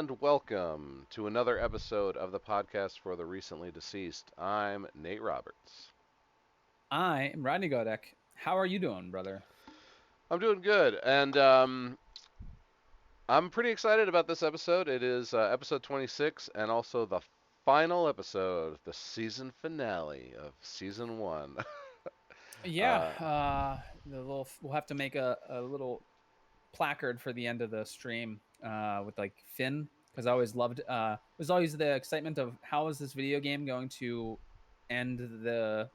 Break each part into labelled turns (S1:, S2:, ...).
S1: and welcome to another episode of the podcast for the recently deceased. I'm Nate Roberts.
S2: I am Rodney Godek. How are you doing, brother?
S1: I'm doing good, and I'm pretty excited about this episode. It is episode 26 and also the final episode, the season finale of season one.
S2: Yeah,
S1: uh,
S2: we'll have to make a little placard for the end of the stream with like Finn, because I always loved there's always the excitement of how is this video game going to end the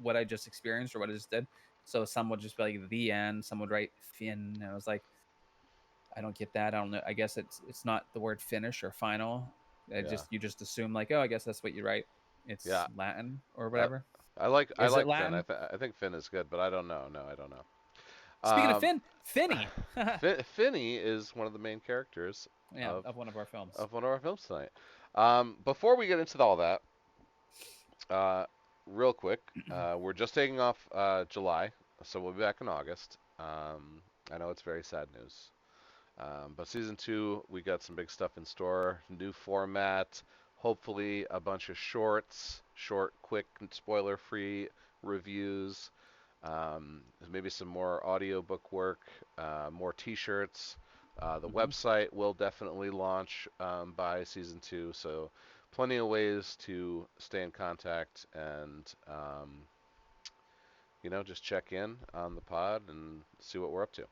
S2: what I just experienced or what I just did. So some would just be like the end, some would write Finn, and I was like, I don't get that. I don't know. I guess it's not the word finish or final. I
S1: yeah,
S2: just you just assume like, oh, I guess that's what you write. It's
S1: yeah.
S2: Latin or
S1: I,
S2: whatever.
S1: I
S2: Is it
S1: like Finn.
S2: Latin?
S1: I think Finn is good, but I don't know. No, I don't know.
S2: Speaking of Finn, Finny.
S1: Finney is one of the main characters
S2: Yeah,
S1: of
S2: of one of our films.
S1: of one of our films tonight. Before we get into all that, uh, real quick, we're just taking off July, so we'll be back in August. I know it's very sad news. But season two, we got some big stuff in store. New format, hopefully a bunch of short, quick, spoiler-free reviews. Maybe some more audiobook work, more T-shirts. The
S2: Hmm.
S1: website will definitely launch by season two, so plenty of ways to stay in contact and just check in on the pod and see what we're up to.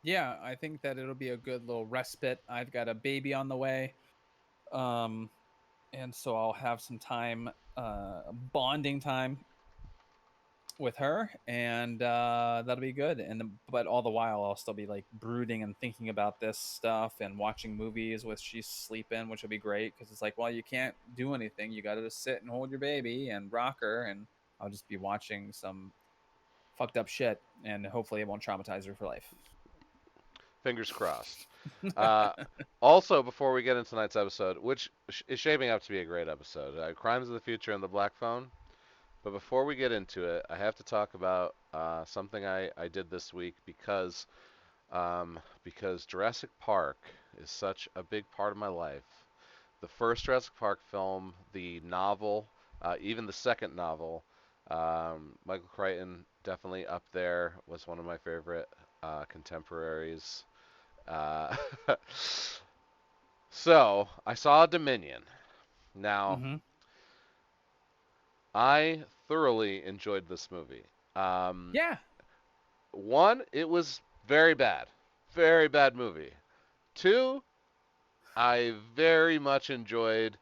S2: Yeah, I think that it'll be a good little respite. I've got a baby on the way, um, and so I'll have some time, bonding time with her, and that'll be good. But all the while, I'll still be like brooding and thinking about this stuff and watching movies with she's sleeping, which will be great because it's like, well, you can't do anything. You got to just sit and hold your baby and rock her, and I'll just be watching some fucked up shit, and hopefully it won't traumatize her for life.
S1: Fingers crossed. Uh, Also, before we get into tonight's episode, which is shaping up to be a great episode, Crimes of the Future and the Black Phone. But before we get into it, I have to talk about something I did this week because Jurassic Park is such a big part of my life. The first Jurassic Park film, the novel, even the second novel, Michael Crichton definitely up there, was one of my favorite contemporaries. Uh, so I saw Dominion. Now,
S2: Hmm.
S1: I thoroughly enjoyed this movie. Um,
S2: Yeah.
S1: One, it was very bad movie. Two, I very much enjoyed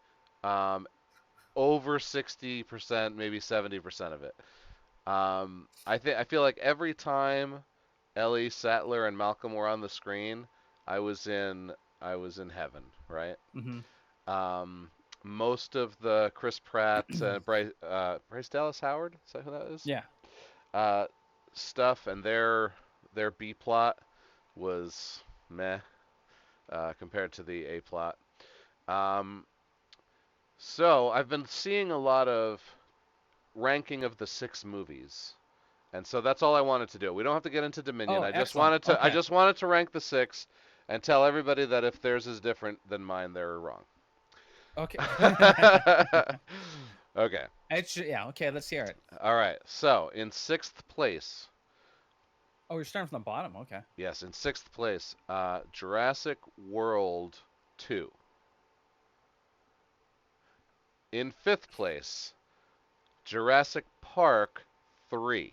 S1: um, over 60%, maybe 70% of it. I feel like every time Ellie Sattler and Malcolm were on the screen, I was in I was in heaven, right?
S2: Hmm.
S1: Um, Most of the Chris Pratt, Bryce Dallas Howard, is that who that is?
S2: Yeah.
S1: Uh, Stuff and their B plot was meh compared to the A plot. Um, so I've been seeing a lot of ranking of the six movies, and so that's all I wanted to do. We don't have to get into Dominion.
S2: Oh, excellent.
S1: I
S2: Okay.
S1: just wanted to rank the six and tell everybody that if theirs is different than mine, they're wrong.
S2: Okay.
S1: Okay.
S2: Yeah. Okay. Let's hear it.
S1: All right. So in sixth place,
S2: Oh, you're starting from the bottom. Okay.
S1: yes, in sixth place, Jurassic World 2. In fifth place, Jurassic Park 3.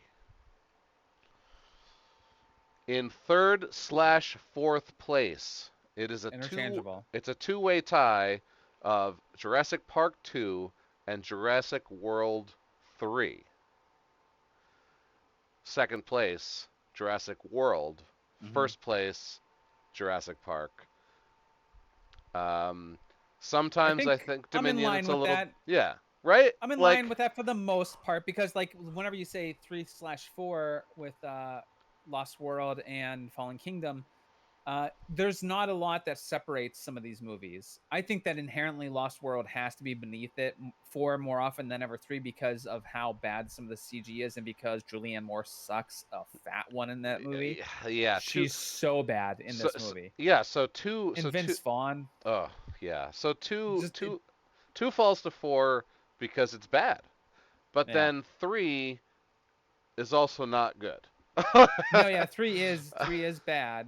S1: In third slash fourth place,
S2: Interchangeable.
S1: it's a two-way tie of Jurassic Park 2 and Jurassic World 3. Second place, Jurassic World.
S2: Hmm.
S1: First place, Jurassic Park. Um,
S2: I
S1: Sometimes I
S2: think
S1: think
S2: I'm in
S1: Dominion, it's
S2: line
S1: a
S2: with
S1: little,
S2: that.
S1: yeah, right?
S2: I'm in line
S1: Like,
S2: with that for the most part because, like, whenever you say 3/4 with Lost World and Fallen Kingdom, There's not a lot that separates some of these movies. I think that inherently Lost World has to be beneath it four more often than ever three because of how bad some of the CG is and because Julianne Moore sucks a fat one in that movie.
S1: Yeah, two.
S2: She's so bad in
S1: So,
S2: this movie.
S1: yeah, so two.
S2: And
S1: So two.
S2: Vince Vaughn,
S1: Oh, yeah. So two.
S2: just it,
S1: Two falls to four because it's bad, but
S2: yeah.
S1: then three is also not good.
S2: No, yeah, three is bad.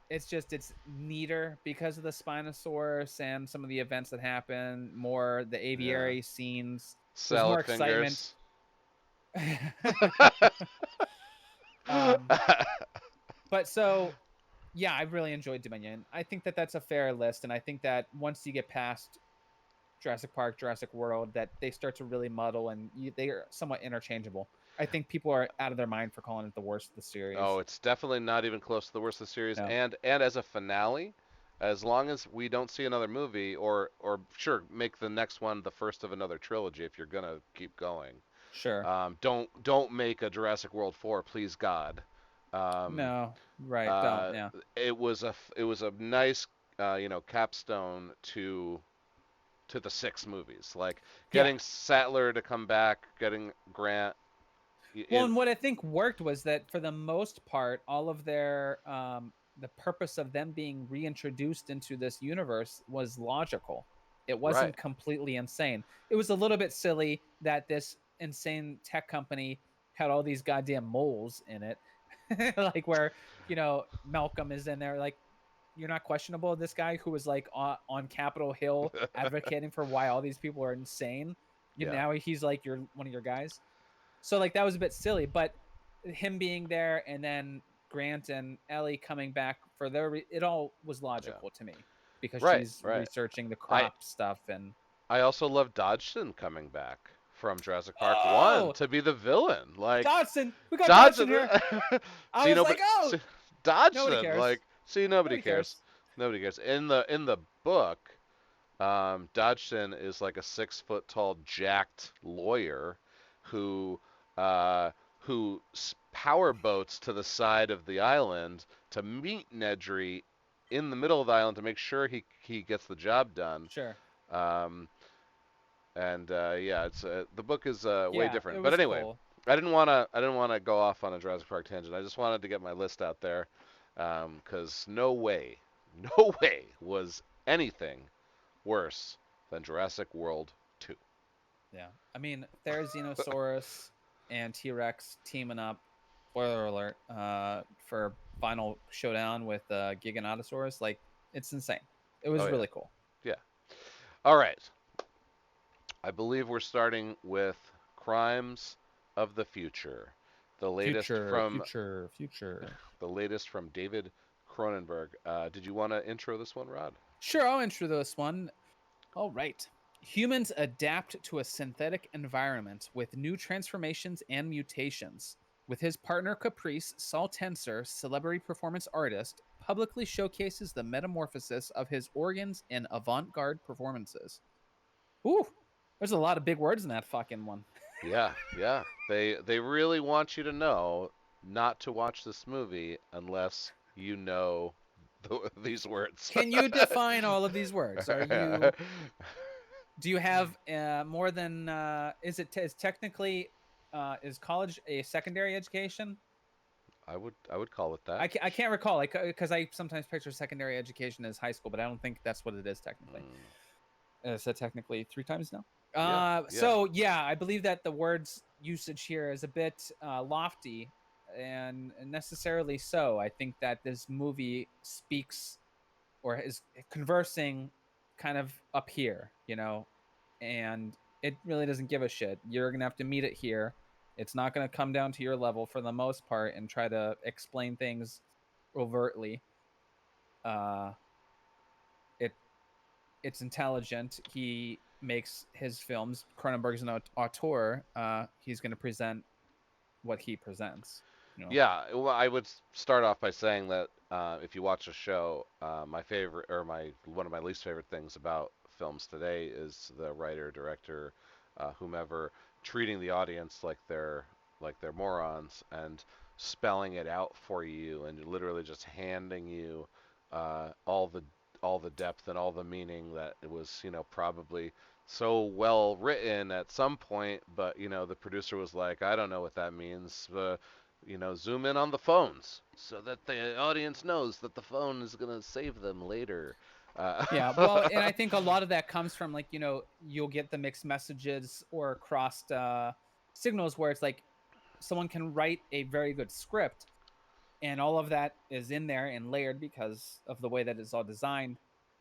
S2: It's just it's neater because of the Spinosaurus and some of the events that happen. More the
S1: Yeah.
S2: aviary scenes. There's more
S1: Salad
S2: excitement.
S1: fingers.
S2: um, but so yeah, I really enjoyed Dominion. I think that that's a fair list, and I think that once you get past Jurassic Park, Jurassic World, that they start to really muddle and they are somewhat interchangeable. I think people are out of their mind for calling it the worst of the
S1: Oh,
S2: series.
S1: it's definitely not even close to the worst of the series.
S2: No,
S1: And as a finale, as long as we don't see another movie, or sure, make the next one the first of another trilogy if you're gonna keep going.
S2: sure,
S1: Don't make a Jurassic World 4, please God. Um,
S2: no, right, don't,
S1: uh,
S2: yeah,
S1: it was a nice capstone to the six movies. Like
S2: yeah.
S1: getting Sattler to come back, getting Grant.
S2: Well,
S1: In
S2: and what I think worked was that for the most part, all of their the purpose of them being reintroduced into this universe was logical. It
S1: right.
S2: wasn't completely insane. It was a little bit silly that this insane tech company had all these goddamn moles in it. Like where, Malcolm is in there like you're not questionable, this guy who was like on Capitol Hill advocating for why all these people are insane.
S1: Yeah.
S2: Now he's like you're one of your guys. So like that was a bit silly, but him being there and then Grant and Ellie coming back for it all was
S1: Yeah.
S2: logical to me because
S1: Right.
S2: she's
S1: Right.
S2: researching the
S1: I
S2: crop stuff and
S1: I also love Dodgson coming back from Jurassic Park 1
S2: oh,
S1: to be the villain. Like
S2: Dodson, we got Dodson
S1: Dodgson.
S2: here. I
S1: See
S2: was
S1: nobody.
S2: like, oh,
S1: See,
S2: nobody
S1: Dodgson.
S2: cares.
S1: Like see nobody
S2: Nobody
S1: cares.
S2: cares.
S1: Nobody cares. In the book, Dodgson is like a 6 foot tall jacked lawyer who power boats to the side of the island to meet Nedry in the middle of the island to make sure he gets the job done.
S2: Sure.
S1: Um, and yeah, it's the book is way
S2: Yeah, it
S1: different. But
S2: was
S1: anyway,
S2: cool.
S1: I didn't want to go off on a Jurassic Park tangent. I just wanted to get my list out there because no way, no way was anything worse than Jurassic World 2.
S2: Yeah. I mean, Therizinosaurus and T-Rex teaming up, spoiler alert, for final showdown with Giganotosaurus. Like, it's insane. It
S1: Oh
S2: was
S1: yeah,
S2: really cool.
S1: yeah. All right. I believe we're starting with Crimes of the Future, the latest
S2: Future,
S1: from
S2: future, future.
S1: David Cronenberg. Did you want to intro this one, Rod?
S2: Sure, I'll intro this one. All right. Humans adapt to a synthetic environment with new transformations and mutations. With his partner Caprice, Saul Tenser, celebrity performance artist, publicly showcases the metamorphosis of his organs in avant garde performances. Ooh, there's a lot of big words in that fucking one.
S1: Yeah, yeah. They really want you to know not to watch this movie unless you know these words.
S2: Can you define all of these words? Do you have more than is technically is college a secondary education?
S1: I would call it that.
S2: I can't recall like because I sometimes picture secondary education as high school, but I don't think that's what it is technically.
S1: Mm,
S2: So technically three times now.
S1: yeah, yeah,
S2: So yeah, I believe that the words usage here is a bit lofty and necessarily so. I think that this movie speaks or is conversing kind of up here, and it really doesn't give a shit. You're gonna have to meet it here. It's not gonna come down to your level for the most part and try to explain things overtly. Uh, it it's intelligent. He makes his films. Cronenberg's an auteur. He's gonna present what he presents. You know,
S1: yeah. Well, I would start off by saying that if you watch a show, my favorite or my one of my least favorite things about films today is the writer, director, whomever treating the audience like they're morons. And spelling it out for you and literally just handing you uh, all the all the depth and all the meaning that it was, probably so well written at some point, but the producer was like, I don't know what that means. Zoom in on the phones so that the audience knows that the phone is gonna save them later. Uh,
S2: Yeah, well, and I think a lot of that comes from like, you'll get the mixed messages or crossed signals where it's like someone can write a very good script and all of that is in there and layered because of the way that it's all designed.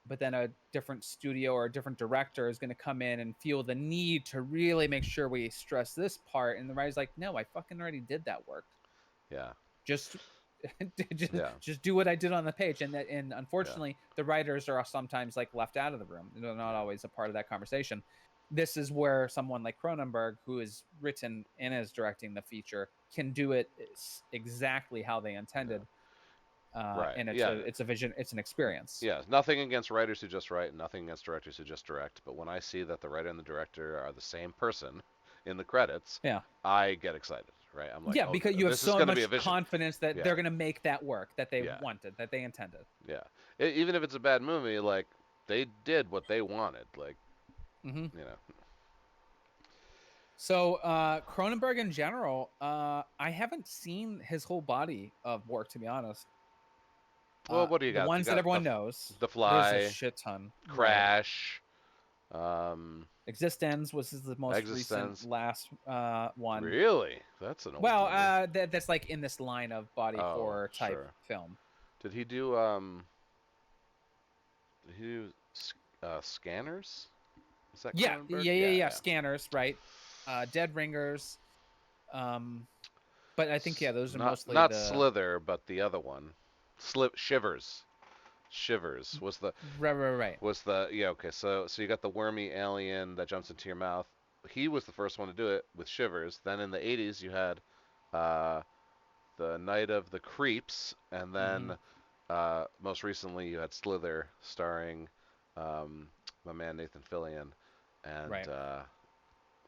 S2: But then a different studio or a different director is going to come in and feel the need to really make sure we stress this part. And the writer's like, no, I fucking already did that work.
S1: yeah,
S2: Just just,
S1: yeah,
S2: just do what I did on the page. And
S1: yeah,
S2: unfortunately, the writers are sometimes like left out of the room. They're not
S1: yeah,
S2: always a part of that conversation. This is where someone like Cronenberg, who is written and is directing the feature, can do it exactly how they
S1: yeah.
S2: intended,
S1: Right.
S2: and
S1: Yeah.
S2: it's a vision, it's an experience.
S1: Yeah, nothing against writers who just write, nothing against directors who just direct. But when I see that the writer and the director are the same person in the credits,
S2: Yeah,
S1: I get excited, right? I'm like,
S2: yeah,
S1: oh,
S2: because you have
S1: this is
S2: so
S1: going to be a
S2: much
S1: vision.
S2: confidence that
S1: Yeah,
S2: they're gonna make that work that they
S1: yeah,
S2: wanted, that they intended.
S1: yeah. Even if it's a bad movie, like they did what they wanted. Like,
S2: Hmm.
S1: you know.
S2: So Cronenberg in general, I haven't seen his whole body of work, to be honest.
S1: Well, what do you
S2: The
S1: got? You
S2: ones that
S1: got
S2: everyone knows,
S1: the
S2: there's a
S1: Fly,
S2: shit ton, right?
S1: Crash, um,
S2: Existence was the most recent
S1: Existence.
S2: last one.
S1: Really? That's an old
S2: Well,
S1: movie.
S2: that's like in this line of body
S1: Oh,
S2: horror type
S1: sure.
S2: film.
S1: Did he do Who Scanners? Is that
S2: Yeah,
S1: Cronenberg?
S2: yeah, yeah,
S1: Yeah,
S2: yeah.
S1: yeah.
S2: Scanners, right? Dead Ringers. Um, but I think yeah, those are
S1: Not
S2: mostly
S1: not
S2: the
S1: Slither, but the other one. Shivers. Shivers
S2: right, right, right,
S1: was the yeah, okay. So you got the wormy alien that jumps into your mouth. He was the first one to do it with Shivers. Then in the 80s you had uh, the Night of the Creeps, and
S2: hmm,
S1: then most recently you had Slither, starring um, my man Nathan Fillion, and
S2: right.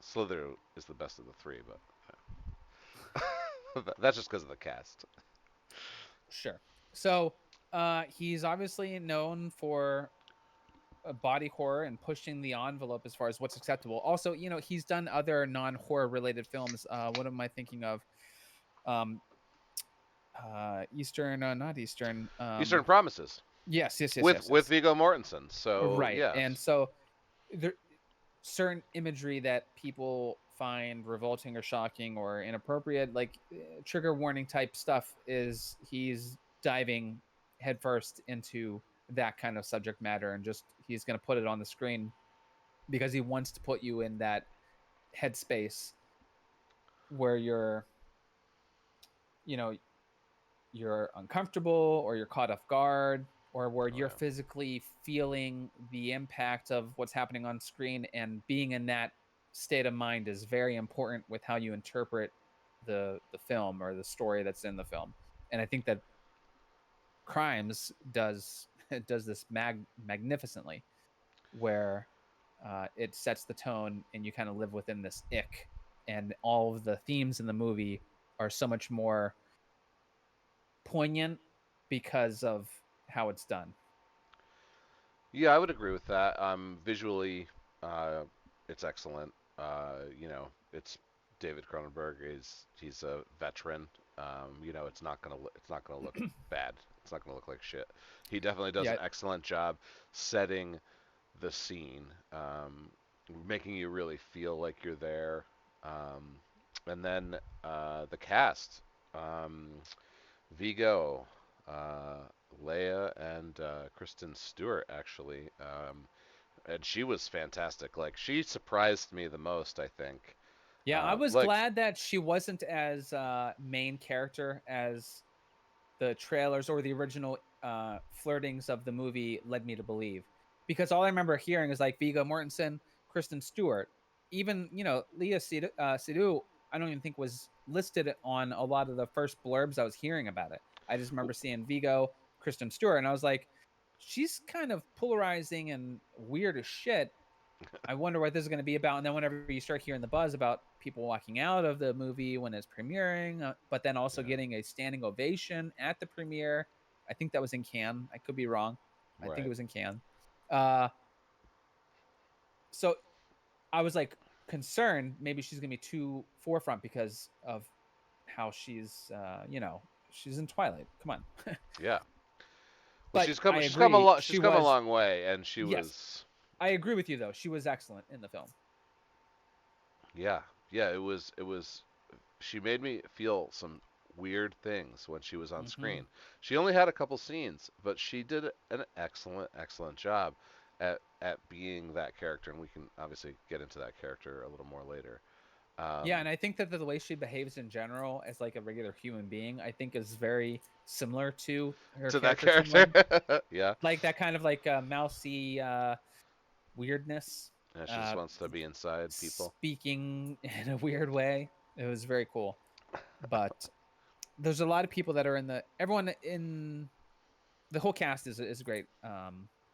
S1: Slither is the best of the three, but that's just because of the cast.
S2: Sure. So, he's obviously known for body horror and pushing the envelope as far as what's acceptable. Also, he's done other non-horror related films. What am I thinking of? Um, Eastern, not Eastern.
S1: Eastern Promises
S2: Yes, yes, yes,
S1: with
S2: yes, yes.
S1: Viggo Mortensen. So
S2: Right. And
S1: yes,
S2: so there certain imagery that people find revolting or shocking or inappropriate, like trigger warning type stuff, is he's diving headfirst into that kind of subject matter and just he's going to put it on the screen because he wants to put you in that headspace where you know you're uncomfortable or you're caught off guard or where
S1: oh
S2: you're
S1: yeah,
S2: physically feeling the impact of what's happening on screen, and being in that state of mind is very important with how you interpret the film or the story that's in the film. And I think that Crimes does does this magnificently, where it sets the tone and you kind of live within this ick, and all of the themes in the movie are so much more poignant because of how it's done.
S1: yeah, I would agree with that. Visually, uh, it's excellent. It's David Cronenberg. He's a veteran. It's not gonna look bad. It's not gonna look like shit. He definitely does an
S2: Yeah,
S1: excellent job setting the scene, making you really feel like you're there. Um, and then the cast, um, Vigo, uh, Leia, and Kristen Stewart actually, and she was fantastic. Like she surprised me the most, I think.
S2: yeah, I was
S1: Like
S2: glad that she wasn't as main character as the trailers or the original flirtings of the movie led me to believe. Because all I remember hearing is like Viggo Mortensen, Kristen Stewart, even Leah Seydoux. I don't even think was listed on a lot of the first blurbs I was hearing about it. I just remember seeing Vigo, Kristen Stewart, and I was like, she's kind of polarizing and weird as shit. I wonder what this is going to be about. And then whenever you start hearing the buzz about people walking out of the movie when it's premiering, but then also
S1: Yeah.
S2: getting a standing ovation at the premiere, I think that was in Cannes. I could be wrong. I think it
S1: Right.
S2: was in Cannes. Uh, so I was like concerned maybe she's gonna be too forefront because of how she's, she's in Twilight. Come on.
S1: Yeah. Well,
S2: But I
S1: she's come a
S2: agree.
S1: lot.
S2: She
S1: She's come a
S2: was,
S1: long way, and she
S2: yes,
S1: was.
S2: I agree with you though. She was excellent in the film.
S1: Yeah. Yeah. It was. She made me feel some weird things when she was on
S2: Hmm.
S1: screen. She only had a couple scenes, but she did an excellent job at being that character, and we can obviously get into that character a little more later.
S2: Yeah, and
S1: Um,
S2: I think that the way she behaves in general as like a regular human being, I think is very similar to her
S1: to that
S2: character
S1: character,
S2: Tingling.
S1: yeah.
S2: Like that kind of like mousy weirdness,
S1: Yeah, she just
S2: uh,
S1: wants to be inside people.
S2: speaking in a weird way. It was very cool. But there's a lot of people that are in the everyone in the whole cast is a great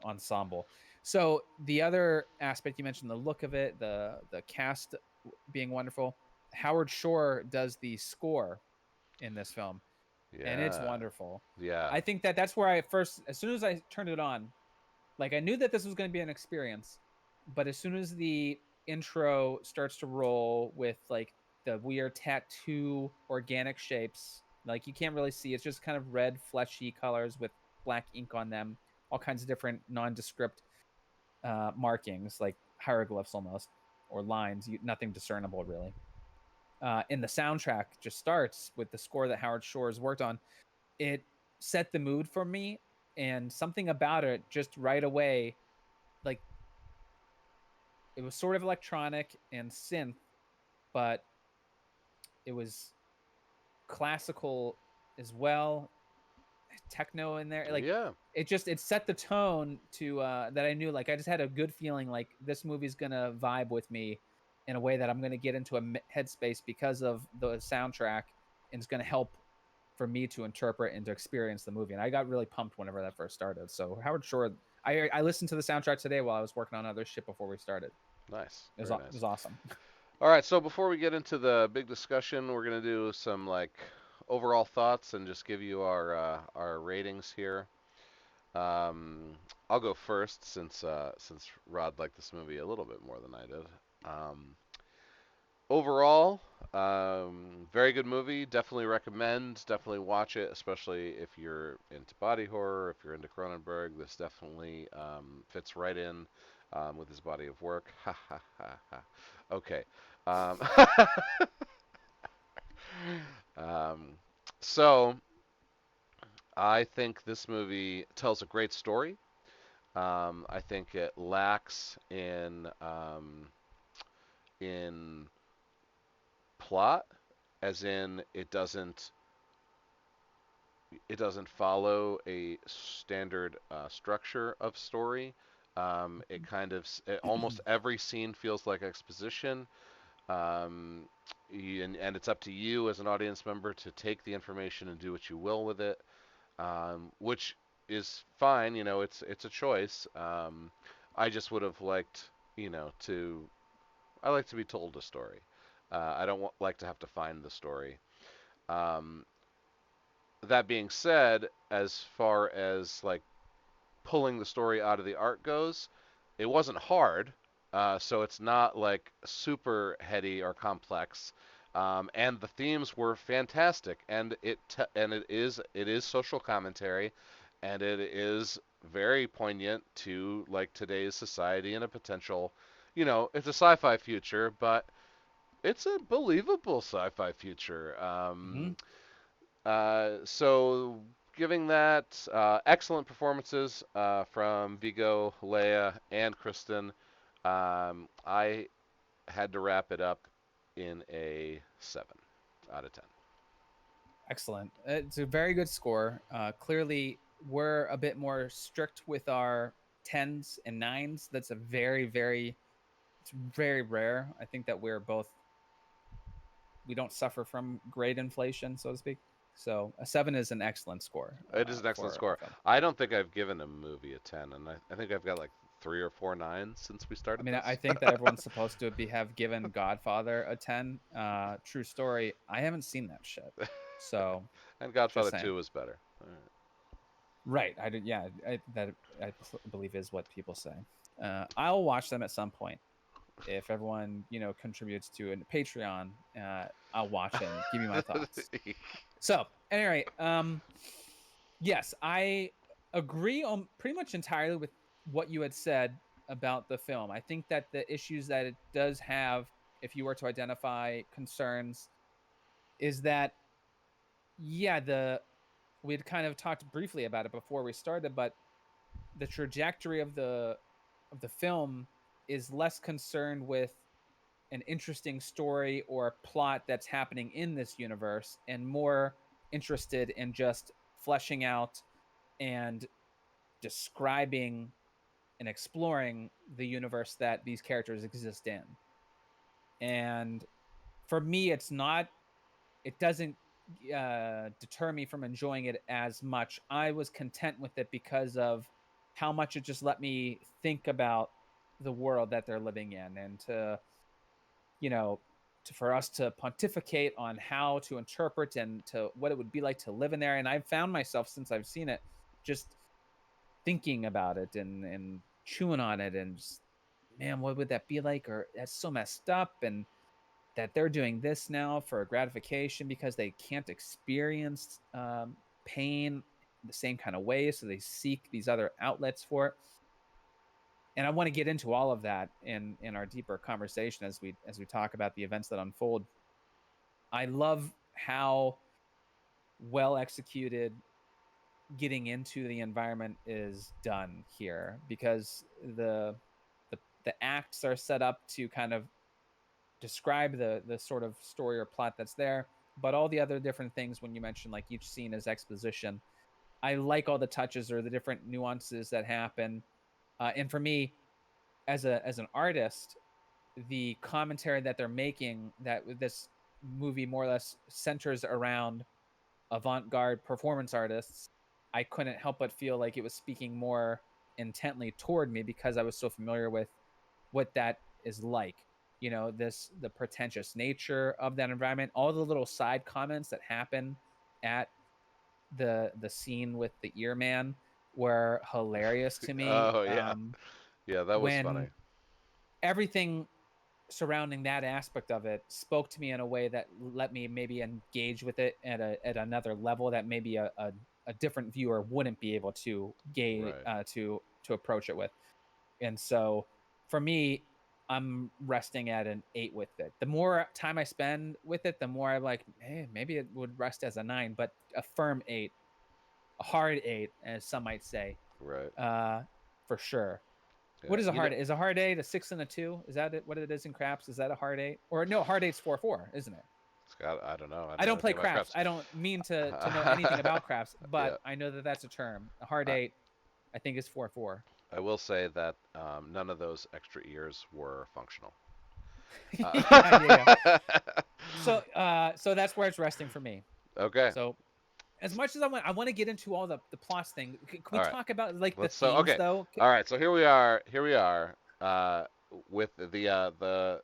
S2: ensemble. So the other aspect you mentioned, the look of it, the cast being wonderful. Howard Shore does the score in this film, and it's
S1: Yeah.
S2: wonderful.
S1: Yeah.
S2: I think that that's where I first, as soon as I turned it on, like I knew that this was going to be an experience, but as soon as the intro starts to roll with like the weird tattoo organic shapes, like you can't really see, it's just kind of red fleshy colors with black ink on them, all kinds of different nondescript markings like hieroglyphs almost, or lines, nothing discernible really. And the soundtrack just starts with the score that Howard Shore has worked on. It set the mood for me, and something about it just right away, like it was sort of electronic and synth, but it was classical as well, techno in there. Like
S1: Yeah.
S2: it set the tone to that I knew, like I just had a good feeling like this movie's gonna vibe with me in a way that I'm gonna get into a headspace because of the soundtrack, and it's gonna help for me to interpret and to experience the movie. And I got really pumped whenever that first started. So Howard Shore, I listened to the soundtrack today while I was working on other shit before we started.
S1: Nice.
S2: It was
S1: Very
S2: it
S1: nice.
S2: was awesome.
S1: All right. So before we get into the big discussion, we're gonna do some like overall thoughts and just give you our ratings here. Um, I'll go first since Rod liked this movie a little bit more than I did. Um, Overall, very good movie. Definitely recommend. Definitely watch it, especially if you're into body horror, if you're into Cronenberg. This definitely fits right in with his body of work. Ha ha ha ha. Okay. Um, um, so I think this movie tells a great story. I think it lacks in plot, as in it doesn't follow a standard structure of story. It kind of almost every scene feels like exposition, um, and it's up to you as an audience member to take the information and do what you will with it, which is fine. It's a choice. I just would have liked, to I like to be told a story. I don't like to have to find the story. Um, that being said, as far as like pulling the story out of the art goes, it wasn't hard. So it's not like super heady or complex. And the themes were fantastic, and it is social commentary, and it is very poignant to like today's society and a potential, it's a sci-fi future, but it's a believable sci-fi future.
S2: Hmm.
S1: So giving that excellent performances from Vigo, Leia, and Kristen, I had to wrap it up in a 7 out of 10.
S2: Excellent. It's a very good score. Clearly, we're a bit more strict with our tens and nines. That's a it's very rare. I think that we don't suffer from grade inflation, so to speak. So a 7 is an excellent score
S1: It is an excellent
S2: for a
S1: score.
S2: film.
S1: I don't think I've given a movie a 10, and I think I've got like 3 or 4 9s since we
S2: I
S1: started
S2: mean, I
S1: this.
S2: think that everyone's supposed to have given Godfather a 10. True story. I haven't seen that shit. So
S1: And
S2: just
S1: Godfather
S2: saying.
S1: 2 was better.
S2: Right. I did. Yeah. That I believe is what people say. I'll watch them at some point if everyone contributes to a Patreon. I'll watch it and give you my thoughts. So, anyway, yes, I agree on pretty much entirely with what you had said about the film. I think that the issues that it does have, if you were to identify concerns, is that yeah, the we had kind of talked briefly about it before we started, but the trajectory of the film is less concerned with an interesting story or plot that's happening in this universe and more interested in just fleshing out and describing and exploring the universe that these characters exist in. And for me, it doesn't deter me from enjoying it as much. I was content with it because of how much it just let me think about the world that they're living in and you know, for us to pontificate on how to interpret and to what it would be like to live in there. And I've found myself since I've seen it just thinking about it and chewing on it and just, man, what would that be like? Or that's so messed up. And that they're doing this now for gratification because they can't experience pain the same kind of way. So they seek these other outlets for it. And I want to get into all of that in our deeper conversation as we talk about the events that unfold. I love how well executed getting into the environment is done here because the acts are set up to kind of describe the sort of story or plot that's there, but all the other different things when you mention like each scene is exposition. I like all the touches or the different nuances that happen. And for me, as an artist, the commentary that they're making that this movie more or less centers around avant-garde performance artists, I couldn't help but feel like it was speaking more intently toward me because I was so familiar with what that is like. This the pretentious nature of that environment, all the little side comments that happen at the scene with the ear man were hilarious to me.
S1: Oh yeah, yeah, that was funny.
S2: When everything surrounding that aspect of it spoke to me in a way that let me maybe engage with it at another level that maybe a different viewer wouldn't be able to gauge
S1: Right.
S2: to approach it with. And so for me, I'm resting at an 8 with it. The more time I spend with it, the more I'm like, hey, maybe it would rest as a 9, but a firm 8, a hard 8, as some might say,
S1: Right.
S2: uh, for sure.
S1: Yeah.
S2: What is a hard? Is a hard 8 a 6 and a 2? Is that it, what it is in craps? Is that a hard 8? Or no, hard eight's 4-4, isn't it?
S1: It's got. I don't know. I
S2: I
S1: don't know
S2: don't play
S1: anything about
S2: craps.
S1: craps.
S2: I don't mean to know anything about craps,
S1: Yeah.
S2: but I know that that's a term. A hard
S1: I,
S2: 8, I think, is 4-4.
S1: I will say that none of those extra ears were functional.
S2: Yeah, yeah, yeah.
S1: Uh,
S2: So that's where it's resting for me.
S1: okay.
S2: So as much as I want to get into all the plots thing, can we
S1: All right.
S2: talk about like the
S1: Let's so
S2: themes
S1: okay.
S2: though?
S1: All right. So here we are. Here we are. With the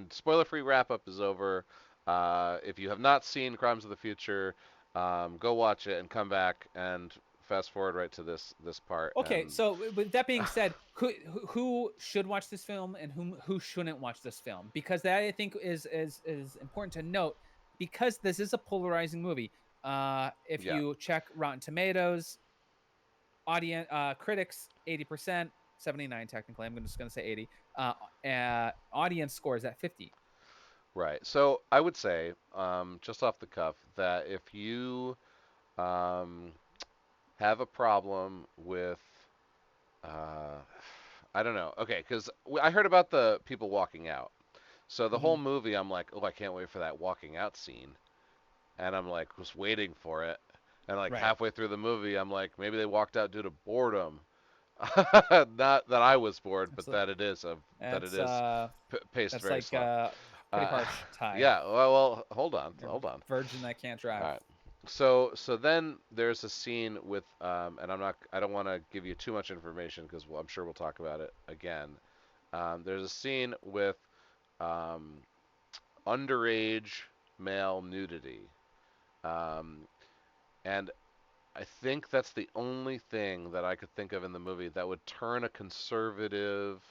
S1: spoiler-free wrap-up is over. If you have not seen Crimes of the Future, go watch it and come back and fast forward right to this part.
S2: Okay,
S1: And
S2: so with that being said, who should watch this film and who shouldn't watch this film? Because that I think is important to note because this is a polarizing movie. If
S1: yeah,
S2: you check Rotten Tomatoes, audience critics 80%, 79 technically. I'm just going to say 80. Audience scores at 50.
S1: right. So I would say, just off the cuff, that if you um, have a problem with uh, I don't know. Okay, because I heard about the people walking out. So the
S2: Hmm.
S1: whole movie, I'm like, oh, I can't wait for that walking out scene, and I'm like, was waiting for it. And like
S2: Right.
S1: halfway through the movie, I'm like, maybe they walked out due to boredom. Not that I was bored, but
S2: That's
S1: that it
S2: that's
S1: is paced
S2: that's
S1: very
S2: like
S1: slow.
S2: pretty
S1: Uh,
S2: harsh, Ty.
S1: yeah. Well, hold on,
S2: You're a
S1: hold on.
S2: virgin that can't
S1: All
S2: drive.
S1: right. so then there's a scene with and I don't want to give you too much information because I'm sure we'll talk about it again. There's a scene with um, underage male nudity, um, and I think that's the only thing that I could think of in the movie that would turn a conservative.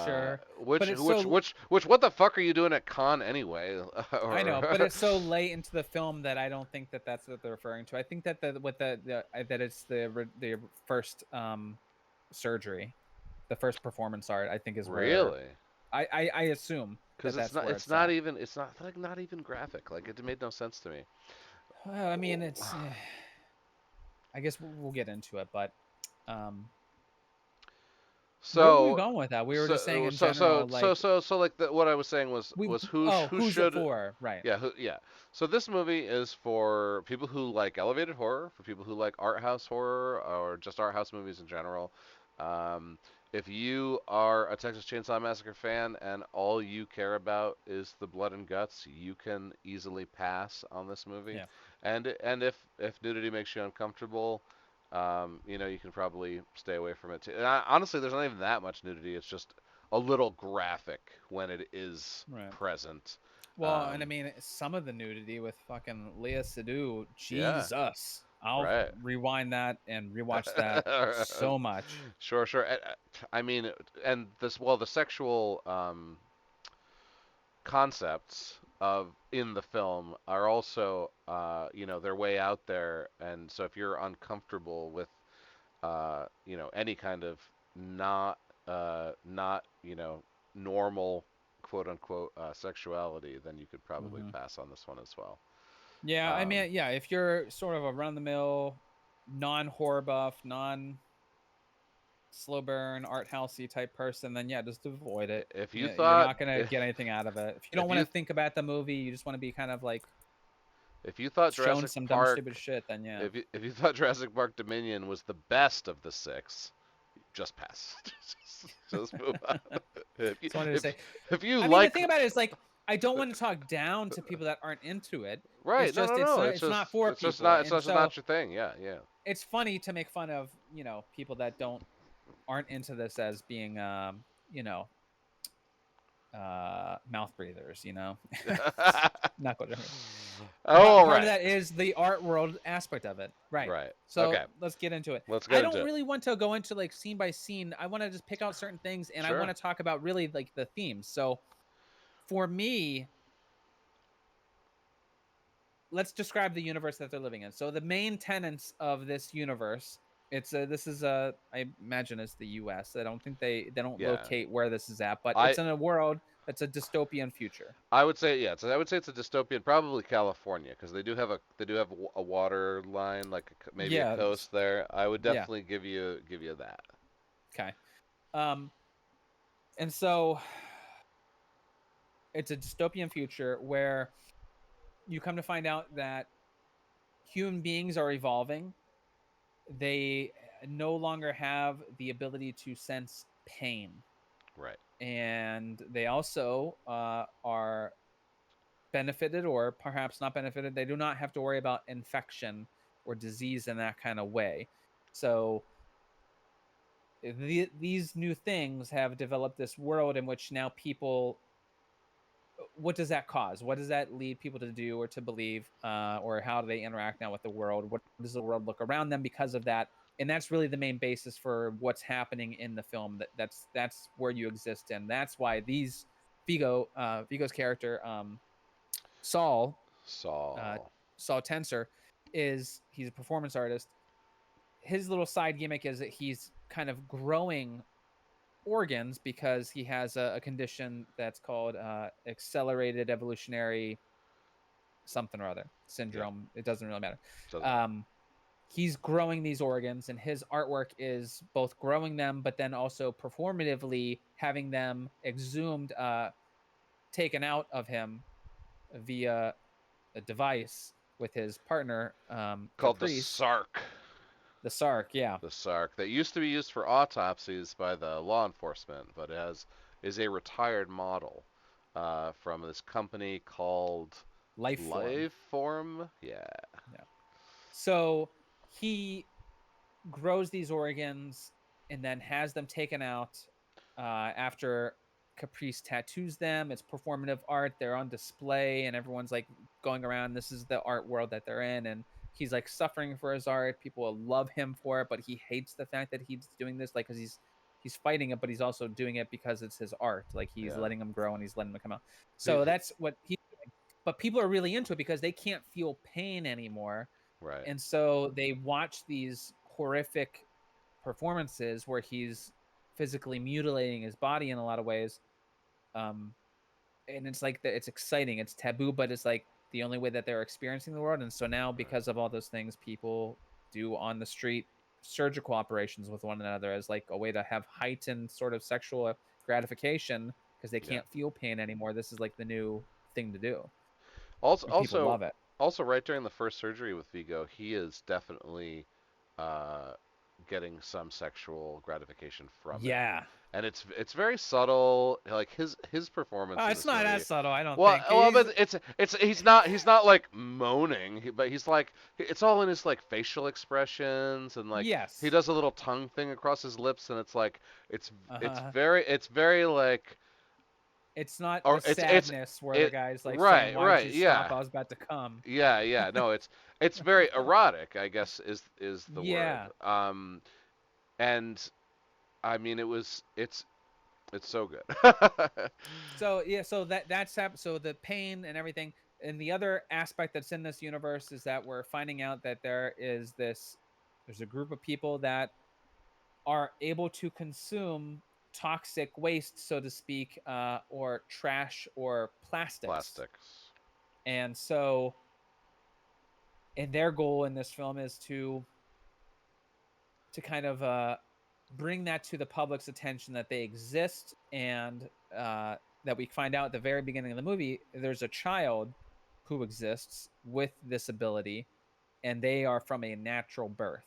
S2: Sure, but
S1: Which
S2: it's
S1: which
S2: so
S1: which which what the fuck are you doing at con anyway?
S2: I know, but
S1: or
S2: it's so late into the film that I don't think that that's what they're referring to. I think that that it's the first surgery, the first performance art. I think is where
S1: really?
S2: I assume that
S1: Because
S2: that's where
S1: it's
S2: it's
S1: not
S2: at.
S1: even it's not like not even graphic. Like it made no sense to me.
S2: Well, I mean, it's. I guess we'll get into it, but um, where were we
S1: So
S2: going with that? We were just saying
S1: so
S2: in
S1: so so
S2: general,
S1: so
S2: like
S1: so so like what I was saying
S2: we.
S1: was
S2: Oh,
S1: who
S2: who's it
S1: should
S2: for? Right.
S1: yeah. So this movie is for people who like elevated horror, for people who like art house horror or just art house movies in general. Um, if you are a Texas Chainsaw Massacre fan and all you care about is the blood and guts, you can easily pass on this movie.
S2: Yeah.
S1: And if nudity makes you uncomfortable, you know, you can probably stay away from it too. And honestly, there's not even that much nudity. It's just a little graphic when it is
S2: Right.
S1: present.
S2: Well, and I
S1: Um,
S2: mean, some of the nudity with fucking Leah Sadu,
S1: yeah,
S2: Jesus. I'll
S1: right.
S2: rewind that and rewatch that so much.
S1: Sure, sure. I mean, and this well, the sexual concepts of in the film are also, you know, they're way out there, and so if you're uncomfortable with, you know, any kind of not you know normal quote unquote sexuality, then you could probably
S2: Hmm.
S1: pass on this one as well.
S2: Yeah, I
S1: Um,
S2: mean, yeah, if you're sort of a run of the mill, non horror buff, non slow burn, art housey type person, then yeah, just avoid it.
S1: if you
S2: Yeah, you're
S1: thought
S2: not gonna get anything out of it. If you don't
S1: if
S2: want to
S1: you
S2: think about the movie, you just want to be kind of like
S1: if you thought
S2: shown
S1: Jurassic
S2: some dumb stupid
S1: Park
S2: shit, then yeah.
S1: if you thought Jurassic Park Dominion was the best of the six, just pass. Just move on. If you
S2: Just wanted to
S1: if
S2: say,
S1: if you
S2: I mean, the
S1: like
S2: thing about it is like I don't want to talk down to people that aren't into it. It's
S1: right, no,
S2: just
S1: no, no.
S2: it's not for people,
S1: It's
S2: and
S1: just
S2: so
S1: not your thing. Yeah, yeah.
S2: it's funny to make fun of people that don't aren't into this as being mouth breathers. Knuckle draggers. But
S1: All
S2: part of
S1: right,
S2: that is the art world aspect of it, right?
S1: right.
S2: So
S1: Okay,
S2: let's get into it.
S1: let's
S2: I
S1: get into
S2: don't
S1: it.
S2: really want to go into like scene by scene. I want to just pick out certain things, and I want
S1: Sure.
S2: to talk about really like the themes. So for me, let's describe the universe that they're living in. So the main tenets of this universe, this is a I imagine it's the US. I don't think they don't
S1: Yeah.
S2: locate where this is at, but
S1: I
S2: it's in a world that's a dystopian future.
S1: I would say yeah. I would say it's a dystopian, probably California, because they do have a water line, like maybe a
S2: Yeah,
S1: coast there. I would
S2: yeah.
S1: definitely give you that.
S2: Okay. Um and so it's a dystopian future where you come to find out that human beings are evolving. They no longer have the ability to sense pain,
S1: Right.
S2: and they also are benefited or perhaps not benefited. They do not have to worry about infection or disease in that kind of way. So these new things have developed this world in which now people, what does that cause? What does that lead people to do or to believe, or how do they interact now with the world? What does the world look around them because of that? And that's really the main basis for what's happening in the film. That's where you exist, and that's why Vigo's character, Saul, uh,
S1: Saul.
S2: Saul Tensor, he's a performance artist. His little side gimmick is that he's kind of growing organs because he has a condition that's called accelerated evolutionary something or other
S1: Yeah.
S2: syndrome. It doesn't really matter.
S1: Doesn't matter.
S2: Um, he's growing these organs, and his artwork is both growing them, but then also performatively having them exhumed, taken out of him via a device with his partner,
S1: Called the
S2: Caprice,
S1: Sark.
S2: the Sark. Yeah,
S1: The Sark that used to be used for autopsies by the law enforcement, but is a retired model from this company called
S2: life form.
S1: Life form? Yeah.
S2: Yeah. So he grows these organs and then has them taken out after Caprice tattoos them. It's performative art. They're on display, and everyone's like going around. This is the art world that they're in, and he's like suffering for his art. People love him for it, but he hates the fact that he's doing this, like, because he's fighting it, but he's also doing it because it's his art. Like he's
S1: Yeah.
S2: letting him grow and he's letting him come out.
S1: He,
S2: So that's what he's doing. But people are really into it because they can't feel pain anymore,
S1: right.
S2: and so they watch these horrific performances where he's physically mutilating his body in a lot of ways. Um, and it's like it's exciting, it's taboo, but it's like the only way that they're experiencing the world. And so now,
S1: Right.
S2: because of all those things, people do on the street surgical operations with one another as like a way to have heightened sort of sexual gratification because they
S1: Yeah.
S2: can't feel pain anymore. This is like the new thing to do,
S1: Also,
S2: and people
S1: also,
S2: love it.
S1: also, right during the first surgery with Vigo, he is definitely uh, getting some sexual gratification from it,
S2: Yeah.
S1: and it's very subtle. Like his performance in
S2: It's
S1: this
S2: not as
S1: movie.
S2: subtle, I don't
S1: Well,
S2: think.
S1: well,
S2: He's
S1: but it's he's not like moaning, but he's like it's all in his like facial expressions and like he
S2: yes.
S1: does a little tongue thing across his lips and it's like
S2: Uh-huh.
S1: it's very like
S2: It's not the
S1: or it's
S2: sadness where the
S1: it
S2: guy's like saying,
S1: right
S2: "Why'd
S1: right
S2: you stop?
S1: yeah
S2: I was about to come."
S1: yeah no it's very erotic I guess is the word
S2: Yeah.
S1: and I mean it's so good.
S2: So yeah, so so the pain and everything. And the other aspect that's in this universe is that we're finding out that there's a group of people that are able to consume toxic waste, so to speak, or trash or plastics.
S1: Plastics.
S2: And so, and their goal in this film is to kind of bring that to the public's attention that they exist, and that we find out at the very beginning of the movie there's a child who exists with this ability, and they are from a natural birth.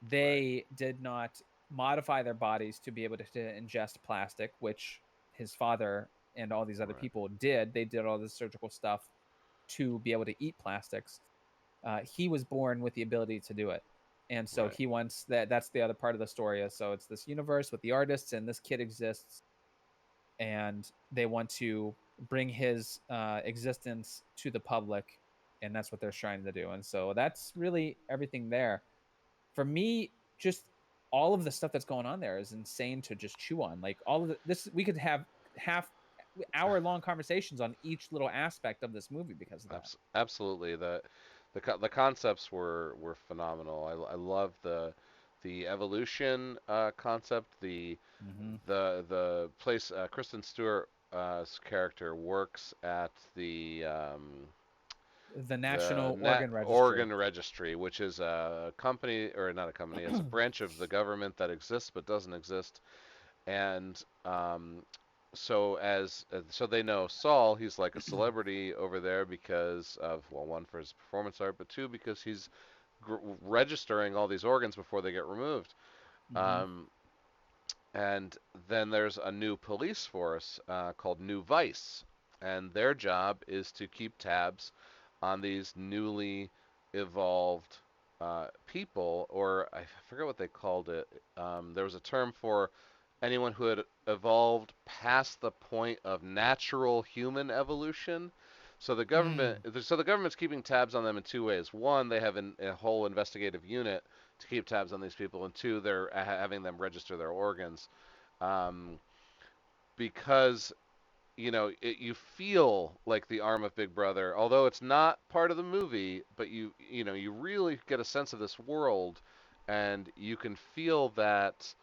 S1: Right.
S2: They did not modify their bodies to be able to ingest plastic, which his father and all these other
S1: Right.
S2: people did. They did all this surgical stuff to be able to eat plastics. He was born with the ability to do it, and so
S1: Right.
S2: he wants that. That's the other part of the story. Is so it's this universe with the artists, and this kid exists, and they want to bring his existence to the public, and that's what they're trying to do. And so that's really everything there. For me, just all of the stuff that's going on there is insane to just chew on. Like all of this, we could have half hour long conversations on each little aspect of this movie because of that.
S1: Absolutely. The concepts were phenomenal. I love the evolution concept.
S2: Hmm.
S1: The place Kristen Stewart's character works at
S2: The
S1: the
S2: National
S1: Nat
S2: Organ Registry.
S1: Organ Registry, which is a company or not a company, it's a branch of the government that exists but doesn't exist. And so they know Saul, he's like a celebrity over there because of well, one for his performance art, but two because he's registering all these organs before they get removed.
S2: Hmm.
S1: Um, and then there's a new police force called New Vice, and their job is to keep tabs on these newly evolved people, or I forget what they called it. There was a term for anyone who had evolved past the point of natural human evolution.
S2: Mm.
S1: So the government's keeping tabs on them in two ways. One, they have a whole investigative unit to keep tabs on these people, and two, they're having them register their organs, um, because you feel like the arm of Big Brother, although it's not part of the movie, but you really get a sense of this world, and you can feel that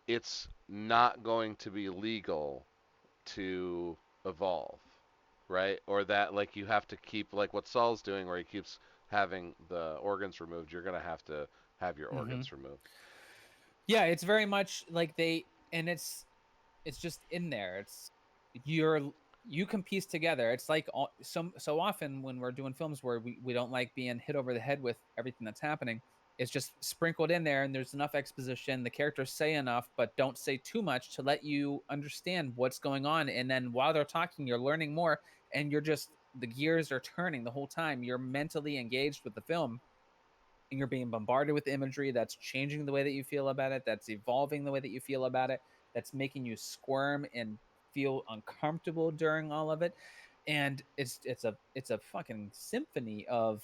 S1: it's not going to be legal to evolve, right? Or that like you have to keep like what Saul's doing, where he keeps having the organs removed. You're gonna have to have your
S2: Hmm.
S1: organs removed.
S2: Yeah, it's very much like and it's just in there. You're you can piece together. It's like so often when we're doing films where we don't like being hit over the head with everything that's happening. It's just sprinkled in there, and there's enough exposition. The characters say enough, but don't say too much to let you understand what's going on. And then while they're talking, you're learning more, and you're just the gears are turning the whole time. You're mentally engaged with the film, and you're being bombarded with imagery that's changing the way that you feel about it, that's evolving the way that you feel about it, that's making you squirm and feel uncomfortable during all of it. And it's a fucking symphony of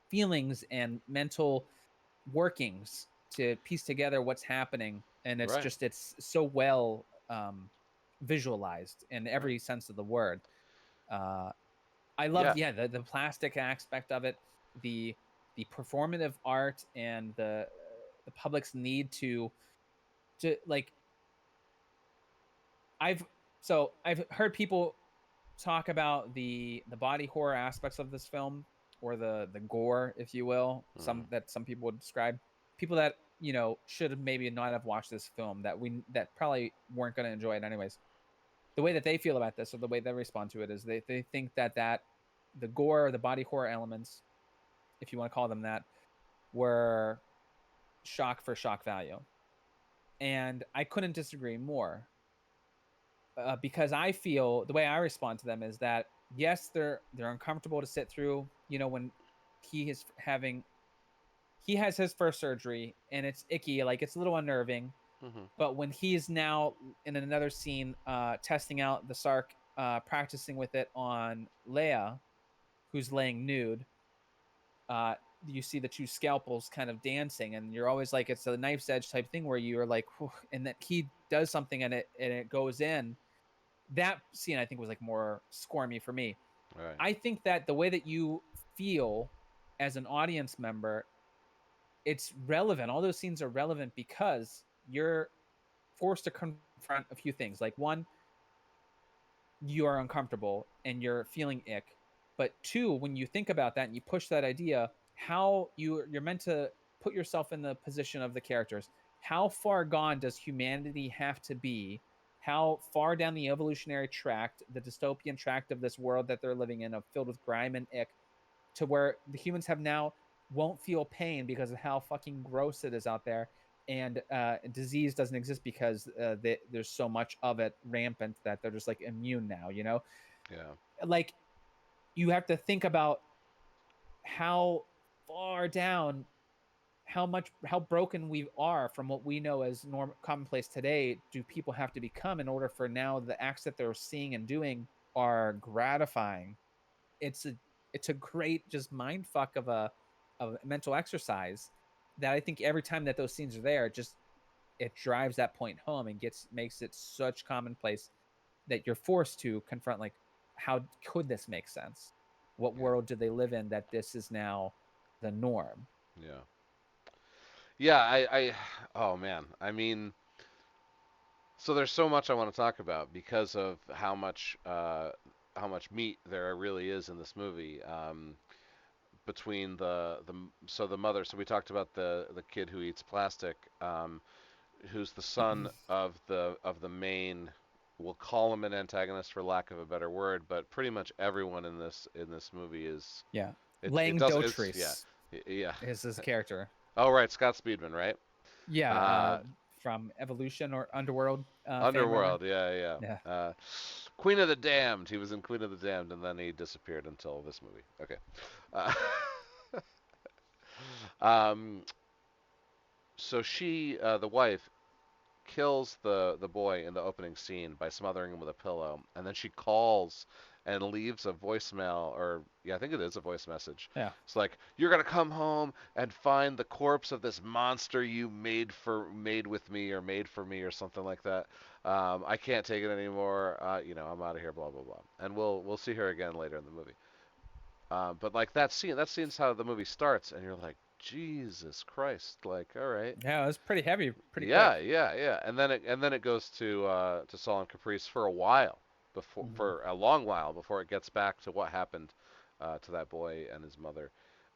S2: feelings and mental workings to piece together what's happening. And
S1: Right.
S2: it's so well visualized in
S1: Right.
S2: every sense of the word. uh I love,
S1: Yeah.
S2: yeah, the plastic aspect of it, the performative art, and the public's need to like, I've I've heard people talk about the body horror aspects of this film, or the gore, if you will,
S1: Mm.
S2: some people would describe, people that, should have maybe not have watched this film, that probably weren't going to enjoy it anyways. The way that they feel about this, or the way they respond to it, is they think that the gore, the body horror elements, if you want to call them that, were shock for shock value. And I couldn't disagree more, because I feel the way I respond to them is that, yes, they're uncomfortable to sit through. When he is having he has his first surgery, and it's icky, like it's a little unnerving.
S1: Hmm.
S2: But when he's now in another scene, testing out the Sark, practicing with it on Leia, who's laying nude, uh, you see the two scalpels kind of dancing, and you're always like, it's a knife's edge type thing where you're like, "Whew," and that he does something, and it goes in. That scene, I think, was like more squirmy for me.
S1: Right.
S2: I think that the way that you feel as an audience member, it's relevant. All those scenes are relevant because you're forced to confront a few things. Like, one, you are uncomfortable and you're feeling ick. But two, when you think about that and you push that idea, how you're meant to put yourself in the position of the characters. How far gone does humanity have to be? How far down the evolutionary tract, the dystopian tract of this world that they're living in, of filled with grime and ick, to where the humans have now won't feel pain because of how fucking gross it is out there, and disease doesn't exist because there's so much of it rampant that they're just like immune now.
S1: Yeah.
S2: Like, you have to think about how far down, how broken we are from what we know as commonplace today. Do people have to become in order for now the acts that they're seeing and doing are gratifying? It's a great just mind fuck of a mental exercise, that I think every time that those scenes are there, it drives that point home and gets makes it such commonplace that you're forced to confront, like, how could this make sense? What
S1: Yeah.
S2: world do they live in that this is now the norm?
S1: Yeah. Yeah. Oh man. I mean, so there's so much I want to talk about because of how much meat there really is in this movie. Between the mother. So we talked about the kid who eats plastic. Who's the son of the main. We'll call him an antagonist for lack of a better word, but pretty much everyone in this movie is
S2: Yeah,
S1: it
S2: Lang
S1: does it's yeah.
S2: Dotrice
S1: Yeah.
S2: is his character.
S1: Oh right, Scott Speedman, right?
S2: Yeah,
S1: Uh,
S2: from Evolution or Underworld, fame, rather.
S1: Underworld, yeah, yeah.
S2: Yeah.
S1: Queen of the Damned. He was in Queen of the Damned, and then he disappeared until this movie. Okay. Uh, um, so the wife, kills the boy in the opening scene by smothering him with a pillow, and then she calls and leaves a voicemail, or yeah, I think it is a voice message.
S2: Yeah.
S1: It's like, you're gonna come home and find the corpse of this monster you made with me, or made for me, or something like that. I can't take it anymore. I'm out of here. Blah blah blah. And we'll see her again later in the movie. But like that scene's how the movie starts, and you're like, Jesus Christ, like, all right.
S2: Yeah, it was pretty heavy, pretty
S1: Yeah,
S2: quick.
S1: yeah, yeah. And then it goes to Saul and Caprice for a while,
S2: Mhm.
S1: for a long while before it gets back to what happened to that boy and his mother.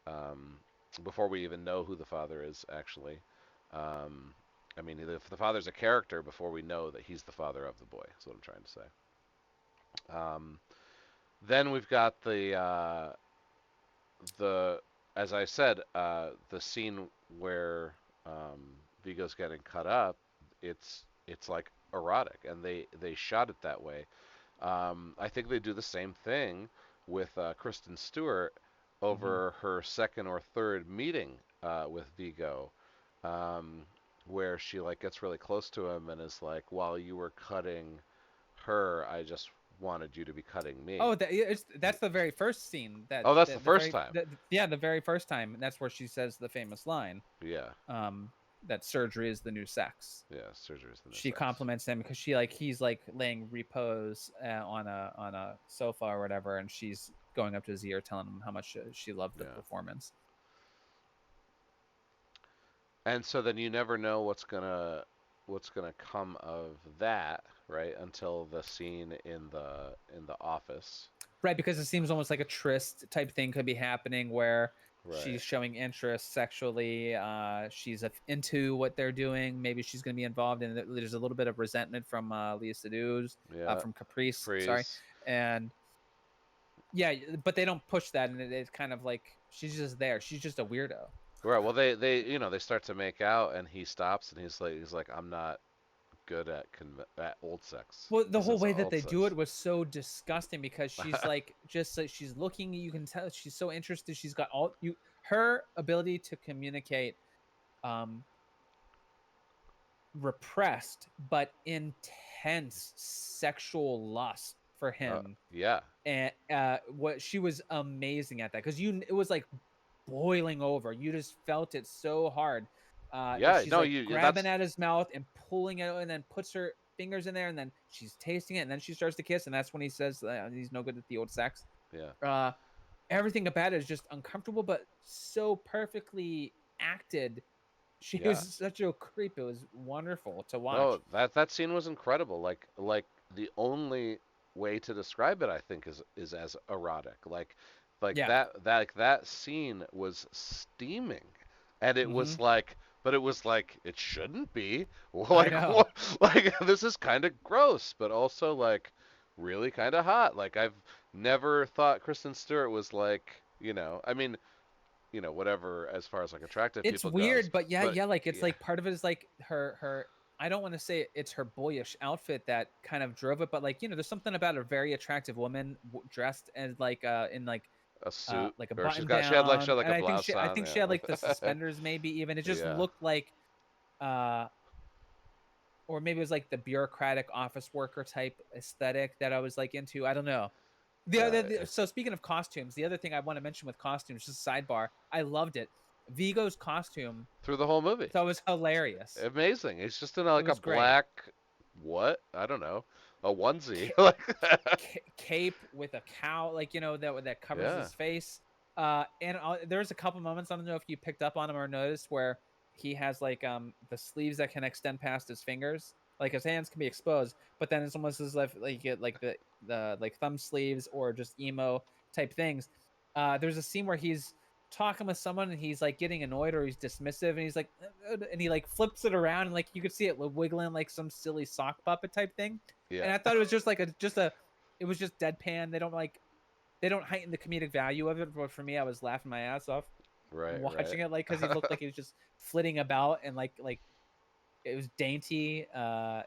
S1: Um, Before we even know who the father is actually. Um, I mean, the father's a character before we know that he's the father of the boy. That's what I'm trying to say. Um, then we've got the as I said, the scene where Vigo's getting cut up, it's like erotic, and they shot it that way. I think they do the same thing with Kristen Stewart
S2: Hmm.
S1: over her second or third meeting with Vigo, um, where she like gets really close to him and is like, "While you were cutting her, I just wanted you to be cutting me."
S2: Oh, that's the very first scene.
S1: Oh, that's the
S2: The
S1: first
S2: very
S1: time.
S2: yeah, the very first time, and that's where she says the famous line,
S1: Yeah,
S2: um, that surgery is the new sex.
S1: yeah. Surgery is the new
S2: She
S1: sex.
S2: compliments him because she like he's like laying repose on a sofa or whatever, and she's going up to his ear telling him how much she loved the
S1: Yeah.
S2: performance.
S1: And so then you never know what's gonna come of that, right? Until the scene in the office.
S2: Right, because it seems almost like a tryst type thing could be happening where
S1: Right.
S2: she's showing interest sexually. She's into what they're doing. Maybe she's going to be involved in it. There's a little bit of resentment from Leah Seduz,
S1: Yeah.
S2: from Caprice, sorry.
S1: Caprice.
S2: And yeah, but they don't push that. And it's kind of like she's just there. She's just a weirdo.
S1: Right. Well, they start to make out, and he stops, and he's like, I'm not good at old sex.
S2: Well, the
S1: He
S2: whole
S1: says
S2: way that
S1: old
S2: they do
S1: sex.
S2: it was so disgusting because she's like just like she's looking, you can tell she's so interested. She's got all you her ability to communicate um repressed but intense sexual lust for him.
S1: Yeah.
S2: And what she was amazing at that because it was like boiling over. You just felt it so hard.
S1: Yeah.
S2: She's
S1: No,
S2: like
S1: you.
S2: grabbing
S1: That's
S2: at his mouth and pulling it, and then puts her fingers in there, and then she's tasting it, and then she starts to kiss, and that's when he says he's no good at the old sex.
S1: yeah.
S2: Uh, Everything about it is just uncomfortable, but so perfectly acted. She
S1: Yeah.
S2: was such a creep. It was wonderful to watch.
S1: No, that scene was incredible. Like the only way to describe it, I think, is as erotic. Like
S2: Yeah.
S1: that scene was steaming, and it
S2: Hmm.
S1: was like, but it was like it shouldn't be.
S2: I
S1: Like
S2: know.
S1: what? Like this is kind of gross, but also like really kind of hot. Like I've never thought Kristen Stewart was like, I mean, whatever as far as like attractive
S2: It's
S1: people goes,
S2: weird, but yeah,
S1: but
S2: yeah, like it's
S1: yeah,
S2: like part of it is like her I don't want to say it's her boyish outfit that kind of drove it, but like, there's something about a very attractive woman dressed as like in
S1: a suit,
S2: like a
S1: or she's
S2: button
S1: got she had like she
S2: down,
S1: had like
S2: and
S1: a blouse
S2: I
S1: on.
S2: think she had like the
S1: Yeah.
S2: suspenders maybe even. It just
S1: Yeah.
S2: looked like uh or maybe it was like the bureaucratic office worker type aesthetic that I was like into. I don't know.
S1: Yeah.
S2: So speaking of costumes, the other thing I want to mention with costumes, just a sidebar, I loved it. Vigo's costume,
S1: Through the whole
S2: I
S1: movie,
S2: thought was hilarious.
S1: amazing. It's just in
S2: It
S1: like a
S2: was great.
S1: black, what? I don't know, a onesie.
S2: Ca-
S1: Like,
S2: Cape with a cow, like that covers
S1: yeah,
S2: his face. And there's a couple moments, I don't know if you picked up on them or noticed, where he has like the sleeves that can extend past his fingers. Like his hands can be exposed, but then it's almost as if like you get like the like thumb sleeves or just emo type things. There's a scene where he's talking with someone and he's like getting annoyed or he's dismissive and he's like and he like flips it around and like you could see it wiggling like some silly sock puppet type thing. And
S1: yeah,
S2: I thought it was just like a it was just deadpan. They don't heighten the comedic value of it, but for me I was laughing my ass off
S1: right,
S2: watching it, like because he looked like he was just flitting about and like it was dainty and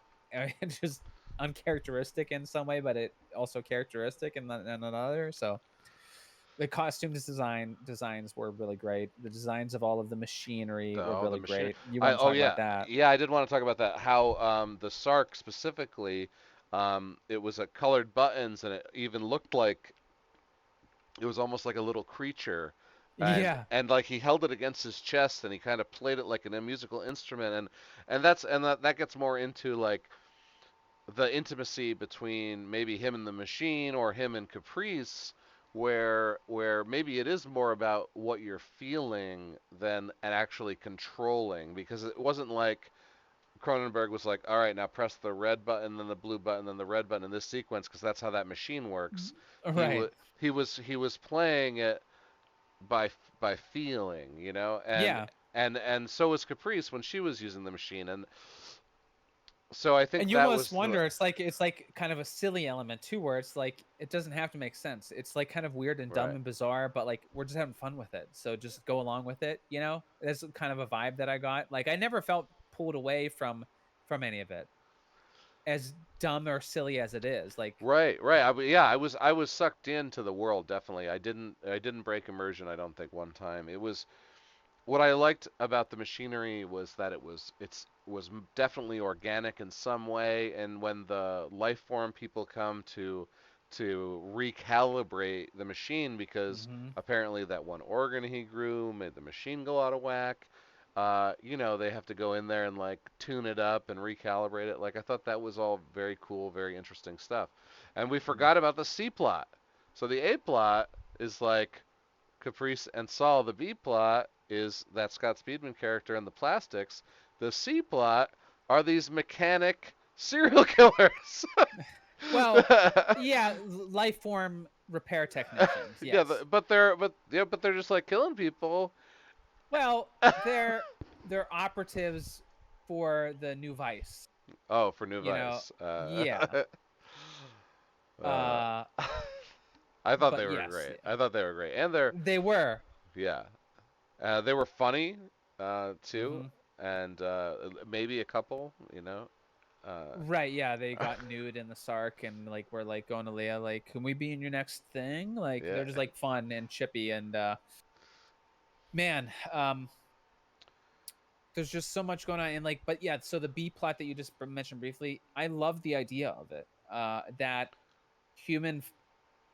S2: just uncharacteristic in some way, but it also characteristic in another. So the designs were really great. The designs of all of the machinery were
S1: the
S2: really
S1: machine.
S2: great. You
S1: I
S2: want to
S1: oh
S2: talk about
S1: yeah,
S2: that?
S1: yeah. I did want to talk about that. How the Sark specifically, it was a colored buttons, and it even looked like it was almost like a little creature,
S2: Yeah.
S1: and like he held it against his chest and he kind of played it like a musical instrument, and that gets more into like the intimacy between maybe him and the machine or him and Caprice, where maybe it is more about what you're feeling than and actually controlling, because it wasn't like Cronenberg was like, all right, now press the red button, then the blue button, then the red button in this sequence, because that's how that machine works. He
S2: Right.
S1: was he was playing it by feeling,
S2: Yeah.
S1: and so was Caprice when she was using the machine, and so I think
S2: And you
S1: that
S2: almost
S1: was the
S2: wonder, it's like kind of a silly element too, where it's like it doesn't have to make sense. It's like kind of weird and dumb
S1: right.
S2: and bizarre, but like we're just having fun with it. So just go along with it, you know? That's kind of a vibe that I got. Like I never felt pulled away from any of it. as dumb or silly as it is. Like,
S1: Right, right. Yeah, I was sucked into the world definitely. I didn't break immersion. I don't think one time. It was what I liked about the machinery was that it was definitely organic in some way, and when the life form people come to recalibrate the machine because
S2: hmm
S1: apparently that one organ he grew made the machine go out of whack. They have to go in there and like tune it up and recalibrate it. Like I thought that was all very cool, very interesting stuff. And we forgot about the C plot. So the A plot is like Caprice and Saul. The B plot is that Scott Speedman character and the plastics. The C plot are these mechanic serial killers.
S2: well, yeah, life form repair technicians.
S1: Yeah,
S2: Yes.
S1: but they're just like killing people.
S2: Well, they're they're operatives for the new Vice.
S1: Oh, for New
S2: You know.
S1: Vice.
S2: Yeah.
S1: Uh,
S2: Uh.
S1: I thought they
S2: But
S1: were
S2: yes,
S1: great. I thought they were great, and they're
S2: they were.
S1: yeah, they were funny too,
S2: hmm
S1: and maybe a couple, uh,
S2: Right, yeah, they got nude in the Sark and like we're like going to Leah like, can we be in your next thing? Like
S1: yeah,
S2: they're just like fun and chippy and man, there's just so much going on and like but yeah, so the B plot that you just mentioned briefly, I love the idea of it. That human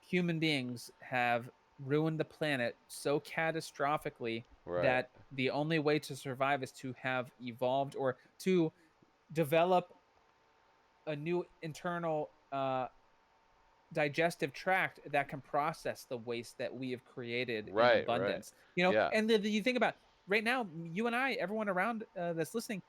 S2: human beings have ruined the planet so catastrophically
S1: right,
S2: that the only way to survive is to have evolved or to develop a new internal digestive tract that can process the waste that we have created in
S1: right,
S2: abundance. You know,
S1: yeah,
S2: and you think about right now, you and I, everyone around that's listening,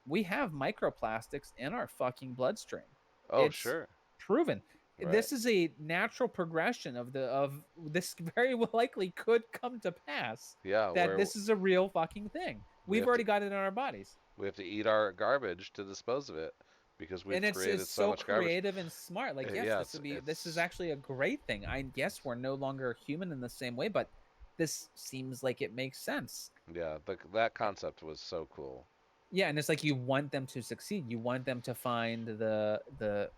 S2: we have microplastics in our fucking bloodstream.
S1: oh
S2: It's
S1: sure,
S2: proven.
S1: right,
S2: This is a natural progression of the of this very likely could come to pass
S1: yeah,
S2: that
S1: where
S2: this is a real fucking thing.
S1: we
S2: We've
S1: have to
S2: already got it in our bodies.
S1: we have to eat our garbage to dispose of it because we've
S2: And it's
S1: created so
S2: so
S1: much garbage.
S2: creative and smart. Like, yes,
S1: Yeah,
S2: this
S1: it's
S2: would be this is
S1: it's
S2: actually a great thing. I guess we're no longer human in the same way, but this seems like it makes sense.
S1: yeah, that concept was so cool.
S2: Yeah, and it's like you want them to succeed. You want them to find the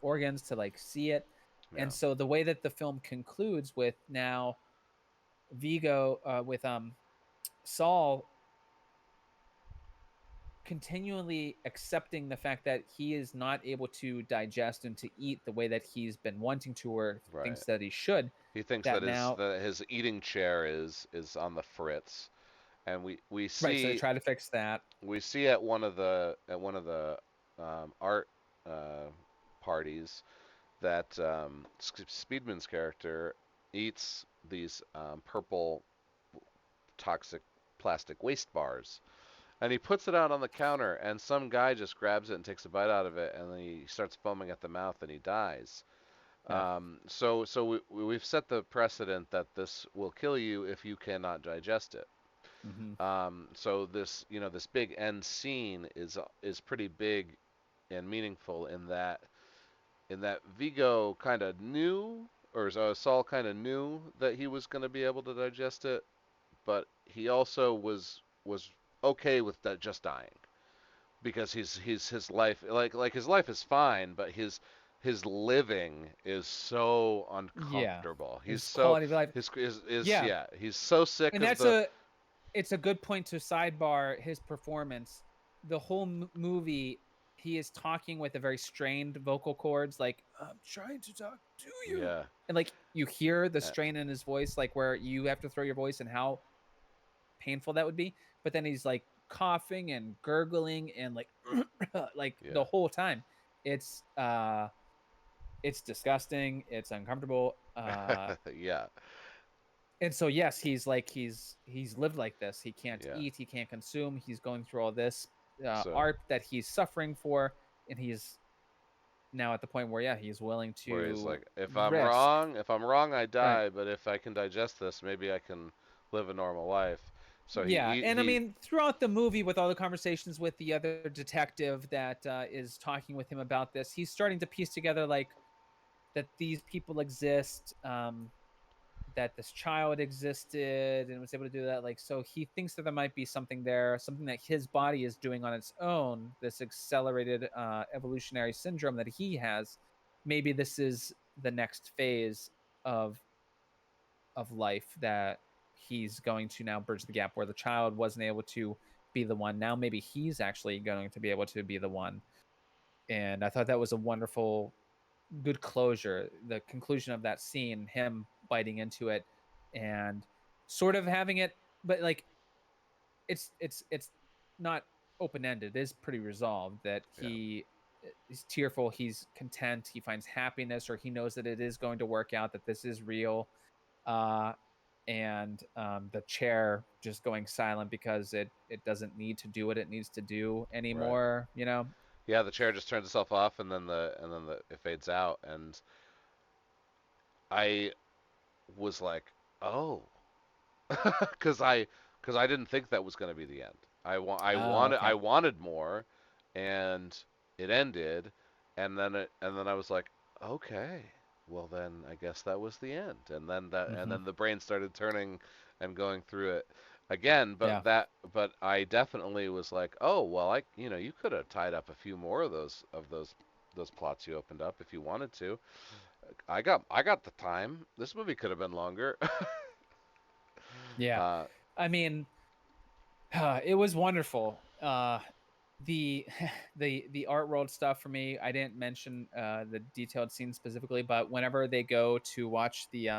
S2: organs to like see it.
S1: Yeah,
S2: And so the way that the film concludes with now Vigo with Saul continually accepting the fact that he is not able to digest and to eat the way that he's been wanting to or
S1: right.
S2: thinks that he should,
S1: He thinks
S2: that
S1: that his
S2: now
S1: that his eating chair is on the fritz, and we
S2: right, so they
S1: see
S2: try to fix that.
S1: we see at one of the art uh, parties that Speedman's character eats these purple toxic plastic waste bars. And he puts it out on the counter, and some guy just grabs it and takes a bite out of it, and then he starts foaming at the mouth, and he dies.
S2: Yeah.
S1: So we've set the precedent that this will kill you if you cannot digest it.
S2: hmm
S1: So this big end scene is pretty big and meaningful in that Vigo kind of knew, or Saul kind of knew that he was going to be able to digest it, but he also was okay with that just dying because his life his life is fine, but his living is so
S2: Yeah.
S1: uncomfortable. He's
S2: His
S1: so
S2: quality of life.
S1: is
S2: Yeah.
S1: yeah, he's so sick
S2: And
S1: of
S2: that's
S1: the
S2: a it's a good point to sidebar his performance. The whole movie, he is talking with a very strained vocal cords, like I'm trying to talk to you,
S1: yeah.
S2: and like you hear the
S1: uh,
S2: strain in his voice, like where you have to throw your voice and how painful that would be. But then he's like coughing and gurgling and like like the
S1: yeah.
S2: whole time. It's it's disgusting. It's uncomfortable.
S1: Yeah.
S2: And so yes, he's like he's lived like this. He can't
S1: Yeah.
S2: eat. He can't consume. He's going through all this
S1: So
S2: art that he's suffering for, and he's now at the point where yeah, he's willing
S1: where he's
S2: to
S1: like, if I'm
S2: risk.
S1: wrong, if I'm wrong, I
S2: Right.
S1: die. But if I can digest this, maybe I can live a normal life. So he
S2: Yeah,
S1: eat
S2: and I
S1: he
S2: mean, throughout the movie, with all the conversations with the other detective that is talking with him about this, he's starting to piece together like that these people exist, that this child existed and was able to do that. Like, so he thinks that there might be something there, something that his body is doing on its own, this accelerated evolutionary syndrome that he has. Maybe this is the next phase of life that he's going to now bridge the gap where the child wasn't able to be the one. Now maybe he's actually going to be able to be the one. And I thought that was a wonderful, good closure. The conclusion of that scene, him biting into it and sort of having it, but like it's not open ended. It is pretty resolved that
S1: Yeah.
S2: he's tearful, he's content, he finds happiness, or he knows that it is going to work out, that this is real. Uh, and the chair just going silent because it doesn't need to do what it needs to do
S1: Right.
S2: anymore. You know?
S1: Yeah, the chair just turns itself off, and then it fades out, and I was like, oh, because I didn't think that was going to be the end.
S2: Oh,
S1: I
S2: okay.
S1: wanted more, and it ended, and then I was like, okay, well then I guess that was the end, and
S2: Hmm.
S1: then the brain started turning and going through it again,
S2: Yeah.
S1: but I definitely was like, oh well, you could have tied up a few more of those plots you opened up if you wanted to. I got the time. This movie could have been longer.
S2: Yeah.
S1: uh,
S2: I mean, it was wonderful. The the art world stuff for me, I didn't mention the detailed scenes specifically, but whenever they go to watch the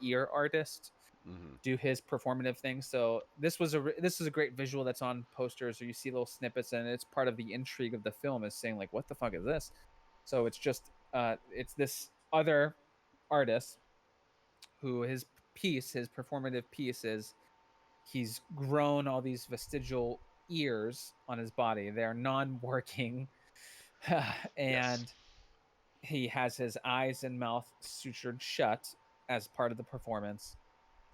S2: ear artist
S1: mhm.
S2: do his performative thing, so this is a great visual that's on posters, or you see little snippets, and it's part of the intrigue of the film, is saying like, what the fuck is this? So it's just it's this other artist who his performative piece is he's grown all these vestigial ears on his body. They're non-working,
S1: Yes.
S2: and he has his eyes and mouth sutured shut as part of the performance.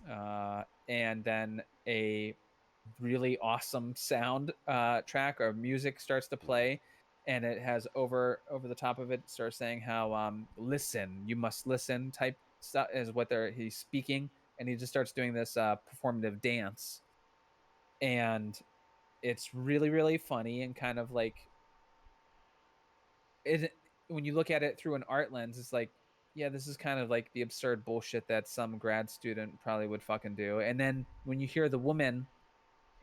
S2: And then a really awesome sound track or music starts to
S1: Mhm.
S2: play, and it has over the top of it starts saying how listen, you must listen type stuff is what he's speaking, and he just starts doing this performative dance, and it's really really funny and kind of like it when you look at it through an art lens. It's like, yeah, this is kind of like the absurd bullshit that some grad student probably would fucking do. And then when you hear the woman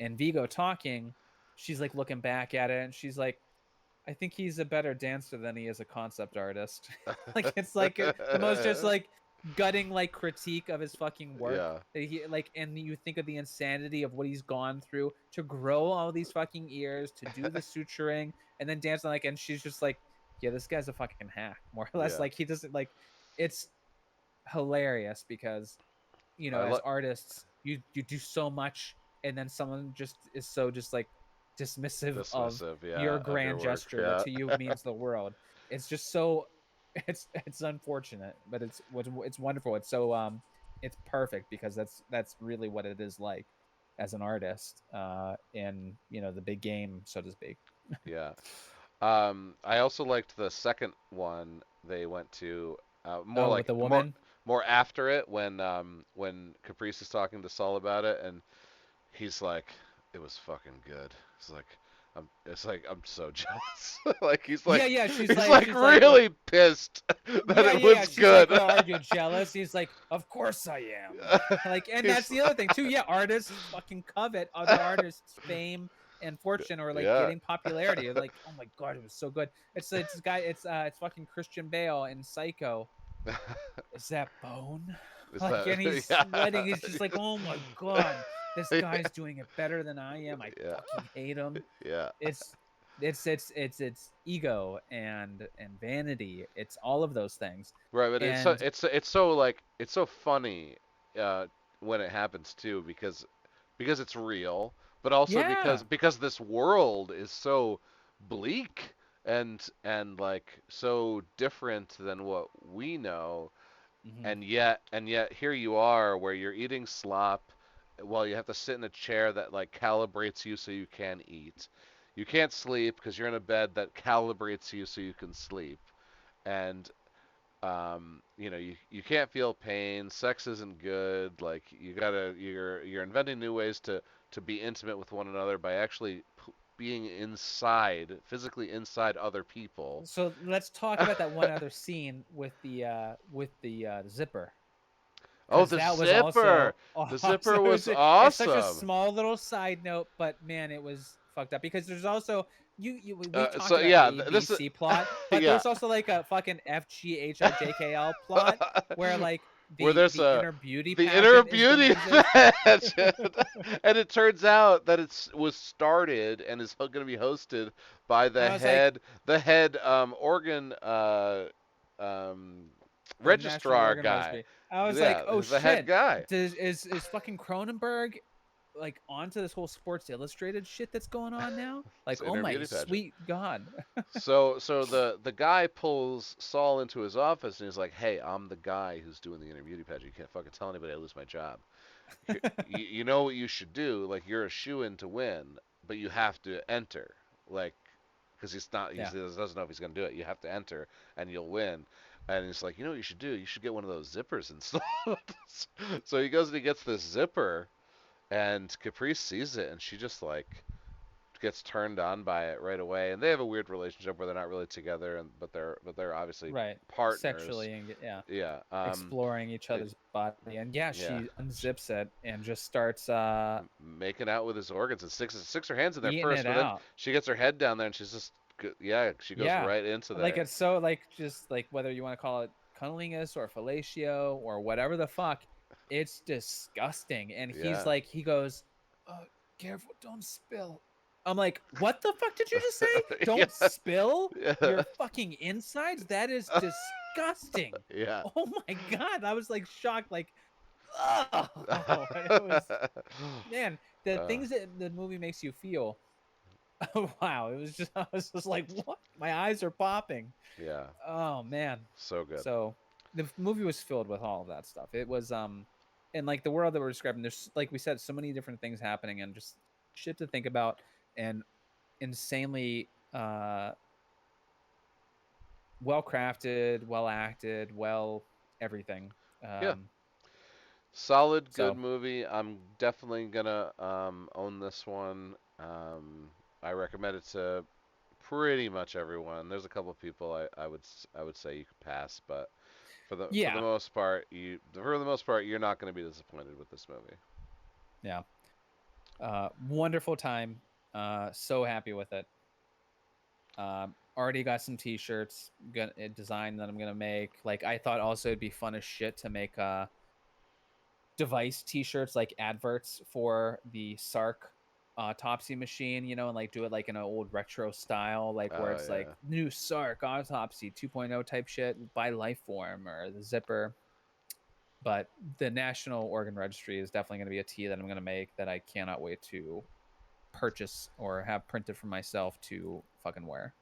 S2: and Vigo talking, she's like looking back at it and she's like, I think he's a better dancer than he is a concept artist. Like it's like the most just like gutting like critique of his fucking work.
S1: Yeah.
S2: That he like, and you think of the insanity of what he's gone through to grow all these fucking ears, to do the suturing, and then dance like, and she's just like, yeah, this guy's a fucking hack, more or less.
S1: Yeah.
S2: Like he doesn't like, it's hilarious because
S1: I
S2: as
S1: love
S2: artists, you do so much, and then someone just is so just like dismissive of
S1: dismissive,
S2: your
S1: yeah, of your
S2: grand
S1: work.
S2: gesture that
S1: Yeah.
S2: to you means the world. It's just so it's unfortunate, but it's wonderful. It's so it's perfect because that's really what it is like as an artist in the big game, so to speak.
S1: Yeah. I also liked the second one they went to, more
S2: Oh, with
S1: like
S2: the woman.
S1: more after it when Caprice is talking to Saul about it, and he's like, it was fucking good. It's like I'm so jealous. Like
S2: Yeah, yeah.
S1: he's like
S2: She's like,
S1: really pissed that
S2: yeah,
S1: it
S2: yeah, yeah.
S1: was
S2: She's like,
S1: good.
S2: well, are you jealous? He's like, of course I am. Like, and that's
S1: He's
S2: the other thing too. Yeah, artists fucking covet other artists' fame and fortune, or like
S1: yeah.
S2: getting popularity. Like, oh my god, it was so good. It's guy. It's fucking Christian Bale in Psycho. Is that Bone?
S1: Is
S2: Like, and
S1: that
S2: he's sweating. He's just
S1: yeah.
S2: like, oh my god, this guy's doing it better than I am. I
S1: Yeah.
S2: fucking hate him.
S1: Yeah.
S2: It's it's ego and vanity. It's all of those things.
S1: Right, but
S2: And
S1: it's so like it's so funny uh when it happens too, because it's real, but also
S2: yeah.
S1: because this world is so bleak and like so different than what we know,
S2: Hmm.
S1: and yet here you are where you're eating slop while you have to sit in a chair that like calibrates you so you can eat. You can't sleep because you're in a bed that calibrates you so you can sleep. And you can't feel pain. Sex isn't good. Like you're inventing new ways to be intimate with one another by actually being inside, physically inside other people.
S2: So let's talk about that one other scene with the zipper,
S1: Oh,
S2: because
S1: the
S2: that was
S1: zipper.
S2: also
S1: The
S2: awesome.
S1: zipper was
S2: It's such a
S1: awesome.
S2: small little side note, but man, it was fucked up because there's also we talked
S1: So
S2: about
S1: yeah,
S2: A B
S1: this is
S2: C plot, but
S1: yeah.
S2: there's also like a fucking F G H I J K L plot where like
S1: Where there's
S2: the
S1: a
S2: inner beauty
S1: the inner
S2: pageant is gonna
S1: beauty
S2: exist.
S1: pageant, and it turns out that it was started and is going to be hosted by
S2: And I was like,
S1: the head organ um,
S2: the National
S1: registrar
S2: Organ
S1: guy.
S2: Registry. I was like,
S1: Yeah,
S2: oh
S1: the head
S2: shit,
S1: guy.
S2: is fucking Cronenberg like onto this whole Sports Illustrated shit that's going on now?
S1: It's
S2: Like,
S1: the
S2: oh
S1: inner
S2: my
S1: beauty pageant.
S2: sweet god.
S1: So the guy pulls Saul into his office and he's like, "Hey, I'm the guy who's doing the inner beauty pageant. You can't fucking tell anybody I lose my job. You know what you should do? Like you're a shoe in to win, but you have to enter. Like because he
S2: Yeah,
S1: doesn't know if he's gonna do it. You have to enter and you'll win." And he's like, "You know what you should do? You should get one of those zippers installed." So he goes and he gets this zipper, and Caprice sees it, and she just like gets turned on by it right away. And they have a weird relationship where they're not really together, and but they're obviously
S2: right.
S1: partners.
S2: Sexually and yeah,
S1: Yeah.
S2: exploring each
S1: It,
S2: other's body. And yeah,
S1: yeah.
S2: she unzips it and just starts
S1: Making out with his organs and sticks her hands in there
S2: eating
S1: first,
S2: it
S1: but then
S2: out.
S1: she gets her head down there and she's just yeah, she goes
S2: Yeah.
S1: right into
S2: Like
S1: there.
S2: it's so like just like whether you want to call it cunnilingus or fellatio or whatever the fuck, it's disgusting. And he's
S1: Yeah.
S2: like, he goes, careful, don't spill. I'm like, what the fuck did you just say?
S1: Yeah.
S2: Don't spill
S1: Yeah.
S2: your fucking insides? That is disgusting.
S1: Yeah.
S2: Oh my god. I was like shocked, like, oh, it was man, the
S1: uh,
S2: things that the movie makes you feel. Wow, it was just I was just like, what? My eyes are popping.
S1: yeah.
S2: Oh man.
S1: So good.
S2: So the movie was filled with all of that stuff. It was and like the world that we're describing, there's like we said, so many different things happening and just shit to think about and insanely well crafted, well acted, well everything.
S1: Yeah.
S2: Um
S1: Solid, good
S2: so
S1: movie. I'm definitely gonna own this one. I recommend it to pretty much everyone. There's a couple of people I would say you could pass, but for the
S2: yeah,
S1: most part, you're not going to be disappointed with this movie.
S2: yeah. Wonderful time. So happy with it. Already got some T-shirts, gonna design that I'm gonna make. Like I thought also it'd be fun as shit to make device T-shirts like adverts for the Sark autopsy machine, you know, and like do it like in an old retro style, like where
S1: Oh
S2: it's like
S1: yeah.
S2: new Sark autopsy 2.0 type shit by Lifeform or the Zipper. But the National Organ Registry is definitely going to be a tee that I'm going to make that I cannot wait to purchase or have printed for myself to fucking wear.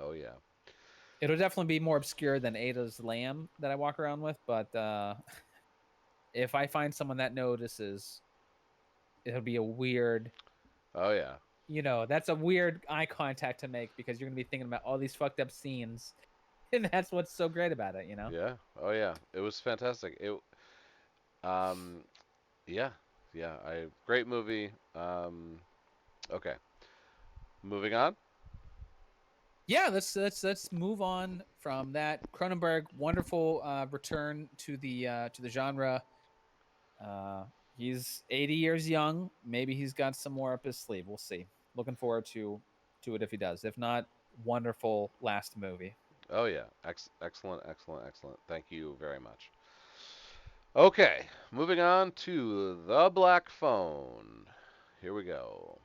S1: Oh yeah.
S2: It'll definitely be more obscure than Ada's lamb that I walk around with, but if I find someone that notices, it'll be a weird,
S1: Oh yeah.
S2: that's a weird eye contact to make because you're gonna be thinking about all these fucked up scenes, and that's what's so great about it.
S1: Yeah. Oh yeah. It was fantastic. It um yeah. Yeah. I great movie. Okay. Moving on.
S2: Yeah, let's move on from that. Cronenberg, wonderful return to the genre. Uh, he's 80 years young. Maybe he's got some more up his sleeve. We'll see. Looking forward to it if he does. If not, wonderful last movie.
S1: Oh yeah. Excellent. Excellent. Excellent. Thank you very much. Okay. Moving on to The Black Phone. Here we go.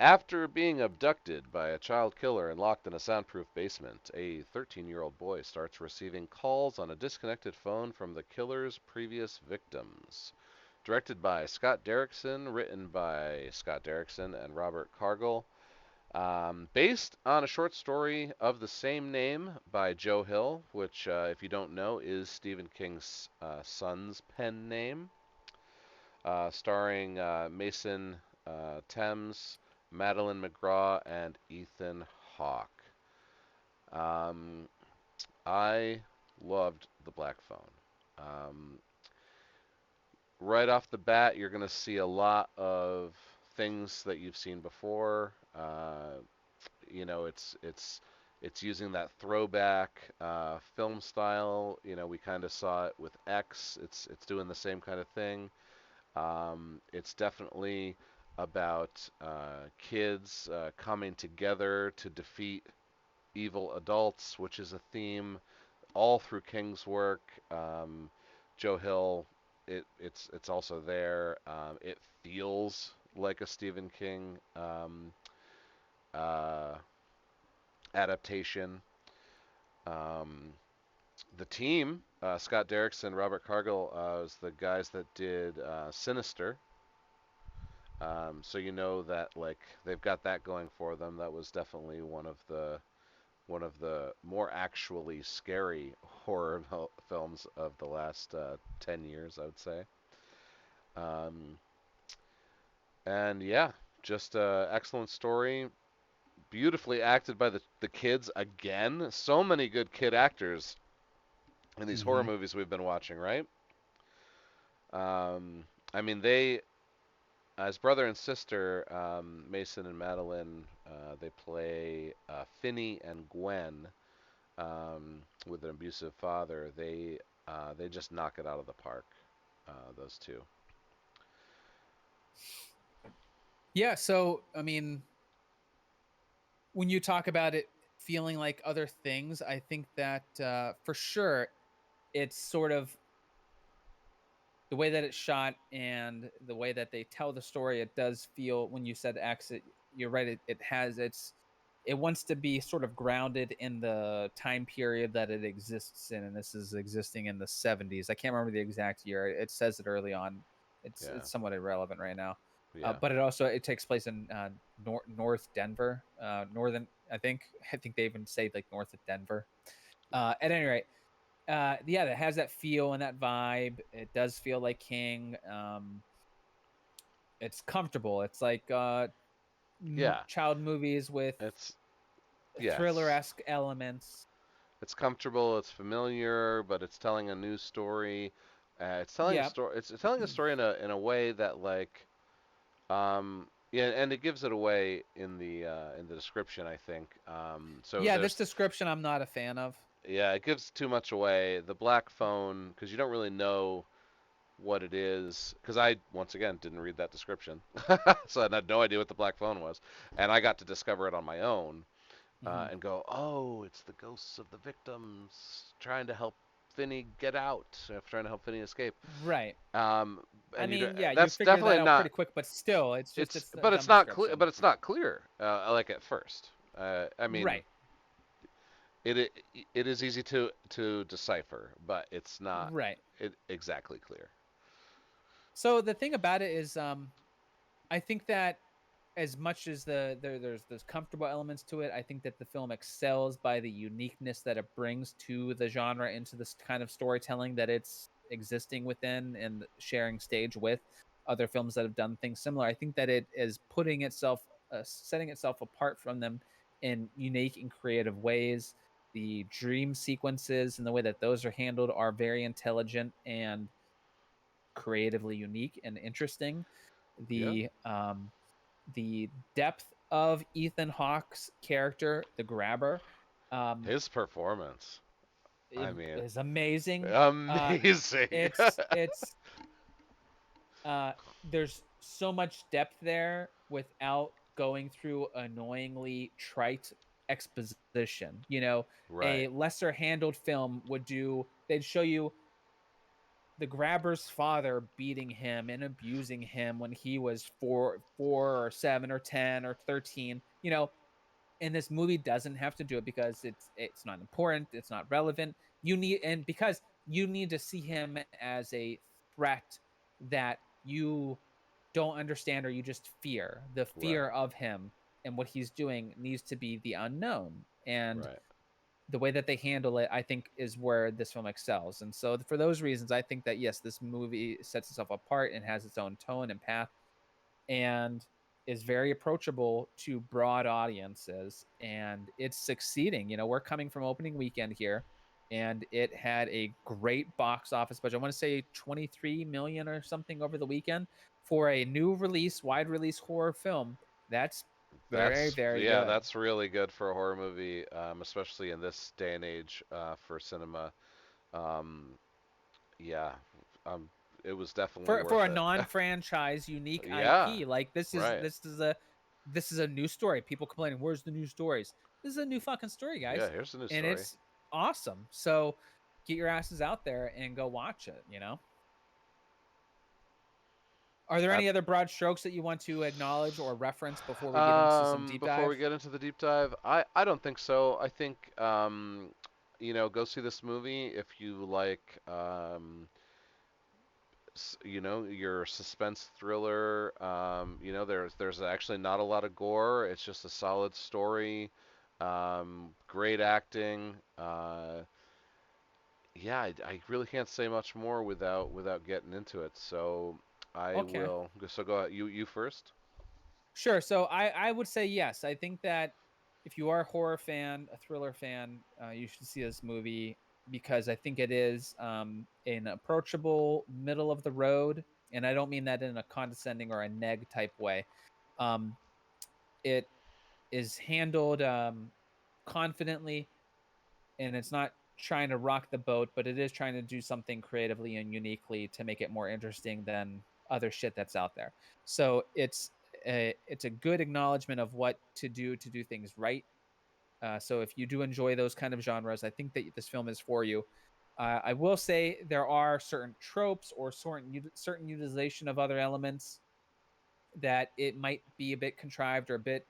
S1: After being abducted by a child killer and locked in a soundproof basement, a 13-year-old boy starts receiving calls on a disconnected phone from the killer's previous victims. Directed by Scott Derrickson, written by Scott Derrickson and Robert Cargill. Based on a short story of the same name by Joe Hill, which, if you don't know, is Stephen King's son's pen name, starring Mason Thames, Madeline McGraw, and Ethan Hawke. Um, I loved the Black Phone. Um, right off the bat, you're going to see a lot of things that you've seen before. It's using that throwback film style. We kind of saw it with X. It's doing the same kind of thing. It's definitely about kids coming together to defeat evil adults, which is a theme all through King's work. Joe Hill, it's also there. It feels like a Stephen King uh, adaptation. Um, the team, Scott Derrickson, Robert Cargill, was the guys that did Sinister. So you know that like they've got that going for them. That was definitely one of the more actually scary horror films of the last 10 years, I would say. Um, and yeah, just excellent story. Beautifully acted by the kids again. So many good kid actors in these horror
S2: Mm-hmm.
S1: movies we've been watching, right? I mean, they, as brother and sister, Mason and Madeline, they play Finney and Gwen with an abusive father. They just knock it out of the park. Those two.
S2: Yeah. So, I mean, when you talk about it feeling like other things, I think that for sure it's sort of the way that it's shot and the way that they tell the story. It does feel, when you said X, you're right. It wants to be sort of grounded in the time period that it exists in, and this is existing in the 70s. I can't remember the exact year. It says it early on.
S1: Yeah,
S2: It's somewhat irrelevant right now.
S1: yeah,
S2: But it takes place in North Denver, northern. I think they even say like north of Denver. At any rate, yeah, that has that feel and that vibe. It does feel like King. It's comfortable. It's like
S1: yeah.
S2: child movies with
S1: It's
S2: thriller
S1: yes.
S2: esque elements.
S1: It's comfortable. It's familiar, but it's telling a new story. It's telling a
S2: Yep.
S1: story. It's telling a story in a way that like yeah, and it gives it away in the description, I think. So
S2: Yeah, this
S1: there's
S2: description I'm not a fan of.
S1: yeah, it gives too much away. The black phone, because you don't really know what it is. Because I once again didn't read that description, so I had no idea what the black phone was, and I got to discover it on my own
S2: Hmm.
S1: and go, oh, it's the ghosts of the victims trying to help Finney get out, trying to help Finney escape.
S2: Right.
S1: Um,
S2: I
S1: and
S2: mean, yeah, you
S1: that's
S2: figure that
S1: definitely
S2: out pretty
S1: not.
S2: quick, but still,
S1: It's
S2: it's a
S1: but
S2: dumb
S1: it's not clear.
S2: description.
S1: But it's not clear. Like at first. I mean,
S2: Right.
S1: it it is easy to decipher, but it's not
S2: Right.
S1: exactly clear.
S2: So the thing about it is, I think that as much as there's those comfortable elements to it, I think that the film excels by the uniqueness that it brings to the genre, into this kind of storytelling that it's existing within and sharing stage with other films that have done things similar. I think that it is putting itself, setting itself apart from them in unique and creative ways. The dream sequences and the way that those are handled are very intelligent and creatively unique and interesting.
S1: Yeah,
S2: The depth of Ethan Hawke's character, the grabber, um,
S1: his performance.
S2: it
S1: I mean,
S2: is amazing. Uh,
S1: amazing.
S2: it's uh, there's so much depth there without going through annoyingly trite exposition.
S1: Right,
S2: A lesser handled film would do. They'd show you the grabber's father beating him and abusing him when he was four or seven or 10 or 13. And this movie doesn't have to do it because it's not important, it's not relevant. Because you need to see him as a threat that you don't understand, or you just fear. The
S1: right,
S2: fear of him and what he's doing needs to be the unknown. And
S1: right.
S2: the way that they handle it, I think, is where this film excels. And so for those reasons, I think that yes, this movie sets itself apart and has its own tone and path, and is very approachable to broad audiences, and it's succeeding. We're coming from opening weekend here. and it had a great box office budget. I want to say 23 million or something over the weekend for a new release, wide release horror film. That's very, very
S1: Yeah,
S2: good.
S1: that's really good for a horror movie, especially in this day and age for cinema. Um, yeah, um, it was definitely
S2: For
S1: worth
S2: a
S1: it.
S2: non-franchise unique
S1: Yeah,
S2: IP. Like
S1: right.
S2: this is a new story. People complaining, "Where's the new stories?" This is a new fucking story,
S1: Yeah,
S2: guys,
S1: here's the new
S2: and
S1: story.
S2: it's awesome. So get your asses out there and go watch it. You know. Are there
S1: Ab-
S2: any other broad strokes that you want to acknowledge or reference before we get into some deep
S1: Before we
S2: dive?
S1: get into the deep dive, I don't think so. I think go see this movie if you like your suspense thriller. There's actually not a lot of gore. It's just a solid story, great acting. Yeah, I really can't say much more without getting into it. So I
S2: Okay.
S1: will. So go ahead. You first.
S2: Sure. So I would say yes. I think that if you are a horror fan, a thriller fan, you should see this movie because I think it is an approachable, middle of the road, and I don't mean that in a condescending or a neg type way. Um, it is handled confidently, and it's not trying to rock the boat, but it is trying to do something creatively and uniquely to make it more interesting than other shit that's out there. So it's a good acknowledgement of what to do things right. So if you do enjoy those kind of genres, I think that this film is for you. I will say there are certain tropes or certain utilization of other elements that it might be a bit contrived or a bit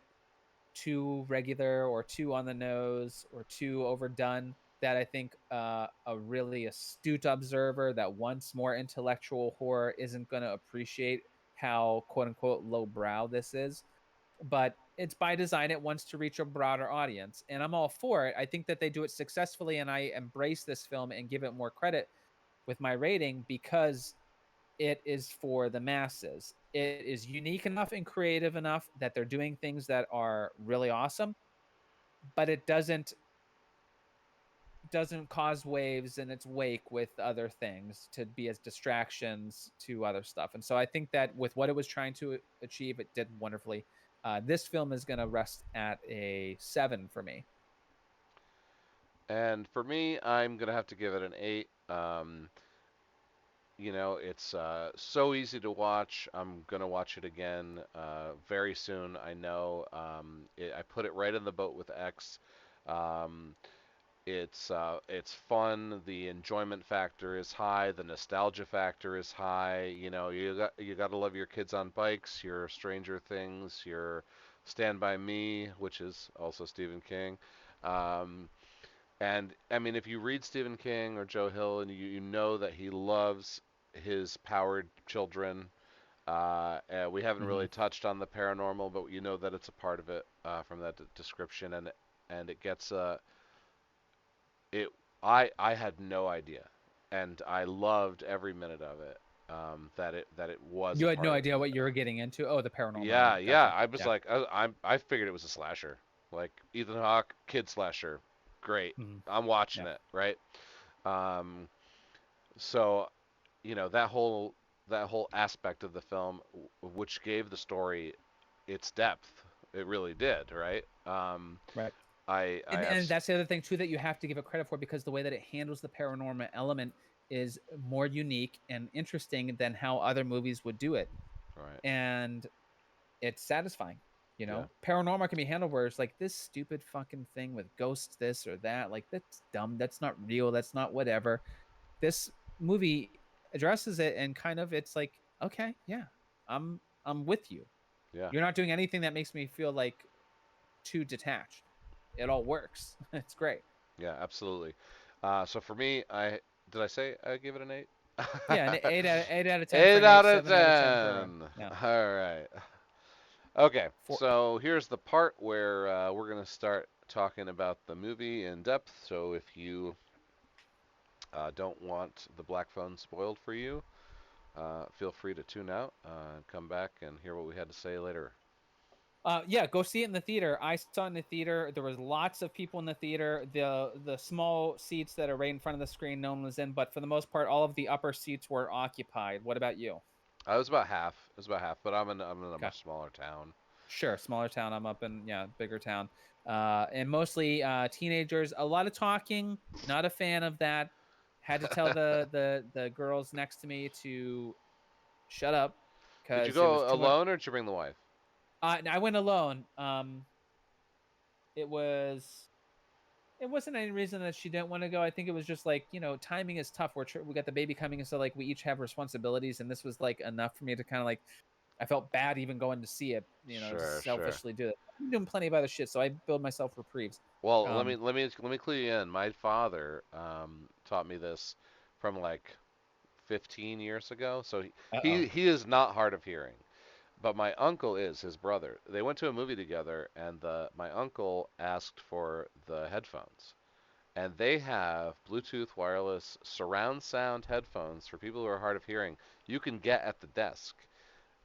S2: too regular or too on the nose or too overdone that I think a really astute observer that wants more intellectual horror isn't going to appreciate how quote unquote lowbrow this is. But it's by design, it wants to reach a broader audience. And I'm all for it. I think that they do it successfully. And I embrace this film and give it more credit with my rating because it is for the masses. It is unique enough and creative enough that they're doing things that are really awesome, but it doesn't cause waves in its wake with other things to be as distractions to other stuff. And so I think that with what it was trying to achieve, it did wonderfully. This film is going to rest at a 7 for me.
S1: And for me, I'm gonna have to give it an 8. It's so easy to watch. I'm gonna watch it again very soon. I know. I put it right in the boat with X. Um, it's fun. The enjoyment factor is high. The nostalgia factor is high. You got to love your kids on bikes. Your Stranger Things. Your Stand by Me, which is also Stephen King. Um, and I mean, if you read Stephen King or Joe Hill, and you know that he loves his powered children. We haven't
S2: Mm-hmm.
S1: really touched on the paranormal, but you know that it's a part of it from that description, and it gets it. I had no idea, and I loved every minute of it. That it was
S2: You
S1: a
S2: had no
S1: part of
S2: idea
S1: it.
S2: what you were getting into. Oh, the paranormal
S1: Yeah,
S2: element.
S1: yeah.
S2: Gotcha.
S1: I was
S2: Yeah.
S1: like, I figured it was a slasher, like Ethan Hawke, kid slasher. Great,
S2: Mm-hmm.
S1: I'm watching
S2: Yeah.
S1: it, right? Um, so that whole aspect of the film, which gave the story its depth, it really did, right?
S2: Right.
S1: I
S2: And
S1: abs-
S2: that's the other thing too that you have to give it credit for because the way that it handles the paranormal element is more unique and interesting than how other movies would do it.
S1: right,
S2: And it's satisfying. You
S1: yeah,
S2: know, paranormal can be handled where it's like this stupid fucking thing with ghosts, this or that. Like that's dumb. That's not real. That's not whatever. This movie addresses it and kind of it's like, okay, yeah, I'm with you.
S1: yeah,
S2: You're not doing anything that makes me feel like too detached. It all works. It's great.
S1: yeah, absolutely. So for me, I did I say I give it an 8?
S2: Yeah, an 8 out of 10 for
S1: Eight
S2: Nate,
S1: out of
S2: 7 out of 10 for
S1: 10.
S2: yeah
S1: All right. Okay,
S2: for
S1: so here's the part where we're gonna start talking about the movie in depth. So if you don't want the Black Phone spoiled for you, feel free to tune out and come back and hear what we had to say later.
S2: Yeah, go see it in the theater. I saw it in the theater. There was lots of people in the theater. The small seats that are right in front of the screen, no one was in, but for the most part, all of the upper seats were occupied. What about you?
S1: I was about half. It was about half, but I'm in a
S2: Okay.
S1: much smaller town.
S2: Sure, smaller town. I'm up in, yeah, bigger town. And mostly teenagers. A lot of talking. Not a fan of that. Had to tell the girls next to me to shut up
S1: Did you
S2: because it was
S1: go
S2: too much.
S1: alone or did you bring the wife?
S2: I went alone. It was it wasn't any reason that she didn't want to go. I think it was just like, timing is tough. We got the baby coming, and so like we each have responsibilities, and this was like enough for me to kind of like, I felt bad even going to see it,
S1: Sure, sure.
S2: selfishly do it. I'm doing plenty of other shit, so I build myself reprieves.
S1: Well, let me
S2: Um,
S1: let me let me clue you in. My father taught me this from like 15 years ago. So he
S2: uh-oh.
S1: he is not hard of hearing, but my uncle is his brother. They went to a movie together, and the my uncle asked for the headphones, and they have Bluetooth wireless surround sound headphones for people who are hard of hearing. You can get at the desk.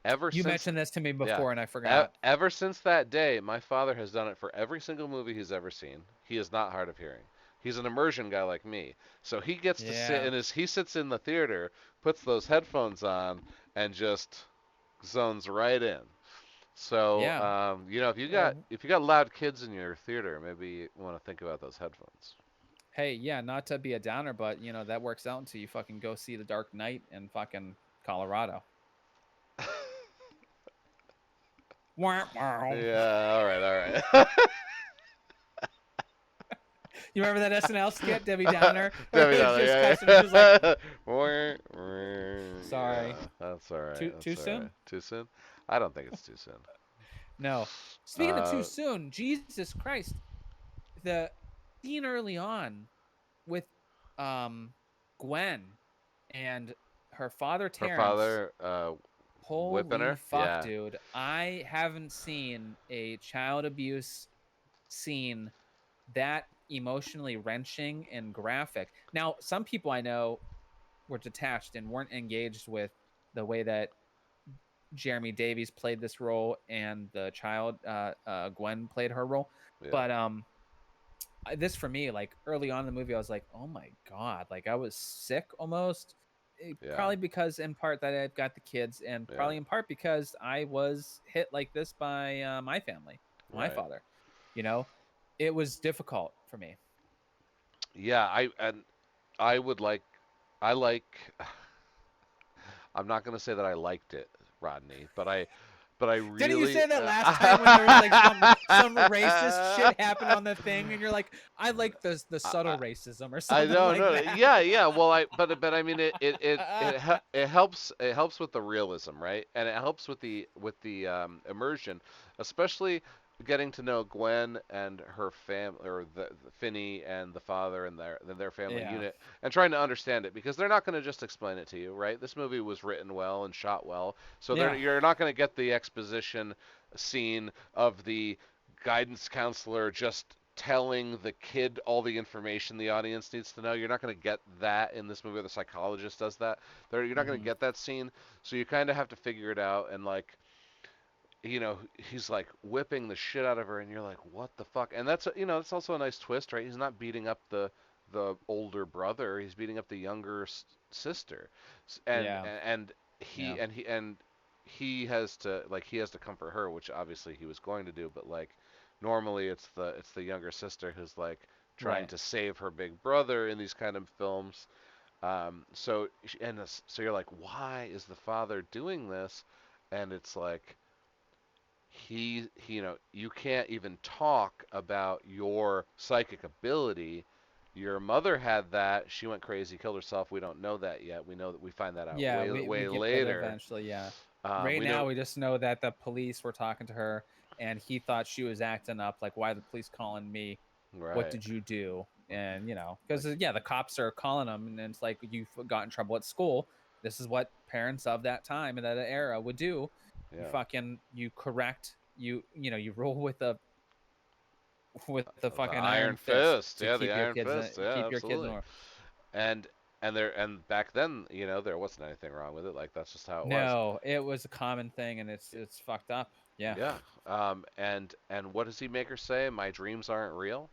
S1: Ever
S2: You
S1: since,
S2: mentioned this to me
S1: yeah,
S2: before, and I forgot.
S1: ever since that day, my father has done it for every single movie he's ever seen. He is not hard of hearing. He's an immersion guy like me, so he gets to sit
S2: Yeah,
S1: in his. He sits in the theater, puts those headphones on, and just zones right in. So,
S2: yeah.
S1: if you got
S2: Uh,
S1: if you got loud kids in your theater, maybe you want to think about those headphones.
S2: hey, yeah, not to be a downer, but that works out until you fucking go see The Dark Knight in fucking Colorado. Wah, wah.
S1: Yeah, all right, all right.
S2: You remember that SNL skit, Debbie Downer, where
S1: Debbie
S2: it was
S1: Downer,
S2: just
S1: yeah,
S2: cussing? It's just like,
S1: yeah.
S2: sorry,
S1: Yeah, that's all right.
S2: too
S1: That's all right.
S2: soon.
S1: Too soon? I don't think it's too soon.
S2: No. Speaking of too
S1: Uh,
S2: soon, Jesus Christ, the scene early on with um Gwen and her father
S1: her
S2: Terrence.
S1: father, whipping
S2: Holy
S1: her.
S2: fuck,
S1: Yeah,
S2: dude. I haven't seen a child abuse scene that emotionally wrenching and graphic. Now, some people I know were detached and weren't engaged with the way that Jeremy Davies played this role and the child Gwen played her role.
S1: yeah,
S2: But this for me, like early on in the movie, I was like, oh my god, like I was sick almost.
S1: yeah,
S2: Probably because in part that I've got the kids, and
S1: yeah.
S2: probably in part because I was hit like this by my family, my
S1: Right.
S2: father. You know, it was difficult for me.
S1: Yeah, I would like. I like. I'm not gonna say that I liked it, Rodney, but I
S2: Didn't you
S1: really.
S2: say that last time when there was like some racist shit happen on the thing, and you're like, I like the subtle
S1: I,
S2: racism or
S1: I
S2: something
S1: don't
S2: like
S1: know.
S2: that.
S1: Yeah, yeah. Well, but I mean, it helps with the realism, right? And it helps with the immersion, especially getting to know Gwen and her family, or the Finney and the father and their family
S2: Yeah,
S1: unit, and trying to understand it because they're not going to just explain it to you, right? This movie was written well and shot well, so
S2: yeah,
S1: you're not going to get the exposition scene of the guidance counselor just telling the kid all the information the audience needs to know. You're not going to get that in this movie. Or the psychologist does that. You're not going to
S2: hmm,
S1: get that scene. So you kind of have to figure it out. And like, he's like whipping the shit out of her, and you're like, what the fuck? And that's also a nice twist, right? He's not beating up the older brother. He's beating up the younger sister, and
S2: yeah,
S1: and
S2: yeah,
S1: he has to comfort her, which obviously he was going to do, but like normally it's the younger sister who's like trying
S2: right.
S1: to save her big brother in these kind of films. So you're like, why is the father doing this? And it's like you can't even talk about your psychic ability. Your mother had that. She went crazy, killed herself. We don't know that yet. We find that out
S2: Yeah,
S1: way
S2: we
S1: way
S2: get that
S1: later.
S2: eventually. Yeah, right
S1: We
S2: now
S1: don't.
S2: we just know that the police were talking to her, and he thought she was acting up. Like, why are the police calling me? What
S1: Right.
S2: did you do? And because
S1: Like,
S2: yeah, the cops are calling them, and it's like you got in trouble at school. This is what parents of that time and that era would do. You
S1: yeah.
S2: fucking you correct you roll with the
S1: The
S2: fucking
S1: Iron
S2: iron fist
S1: Fist.
S2: to
S1: Yeah, the Iron Fist. Yeah,
S2: keep your kids in
S1: absolutely.
S2: order.
S1: And and back then, there wasn't anything wrong with it. Like that's just how it was.
S2: No, it was a common thing, and it's fucked up. Yeah.
S1: Yeah. And what does he make her say? My dreams aren't real.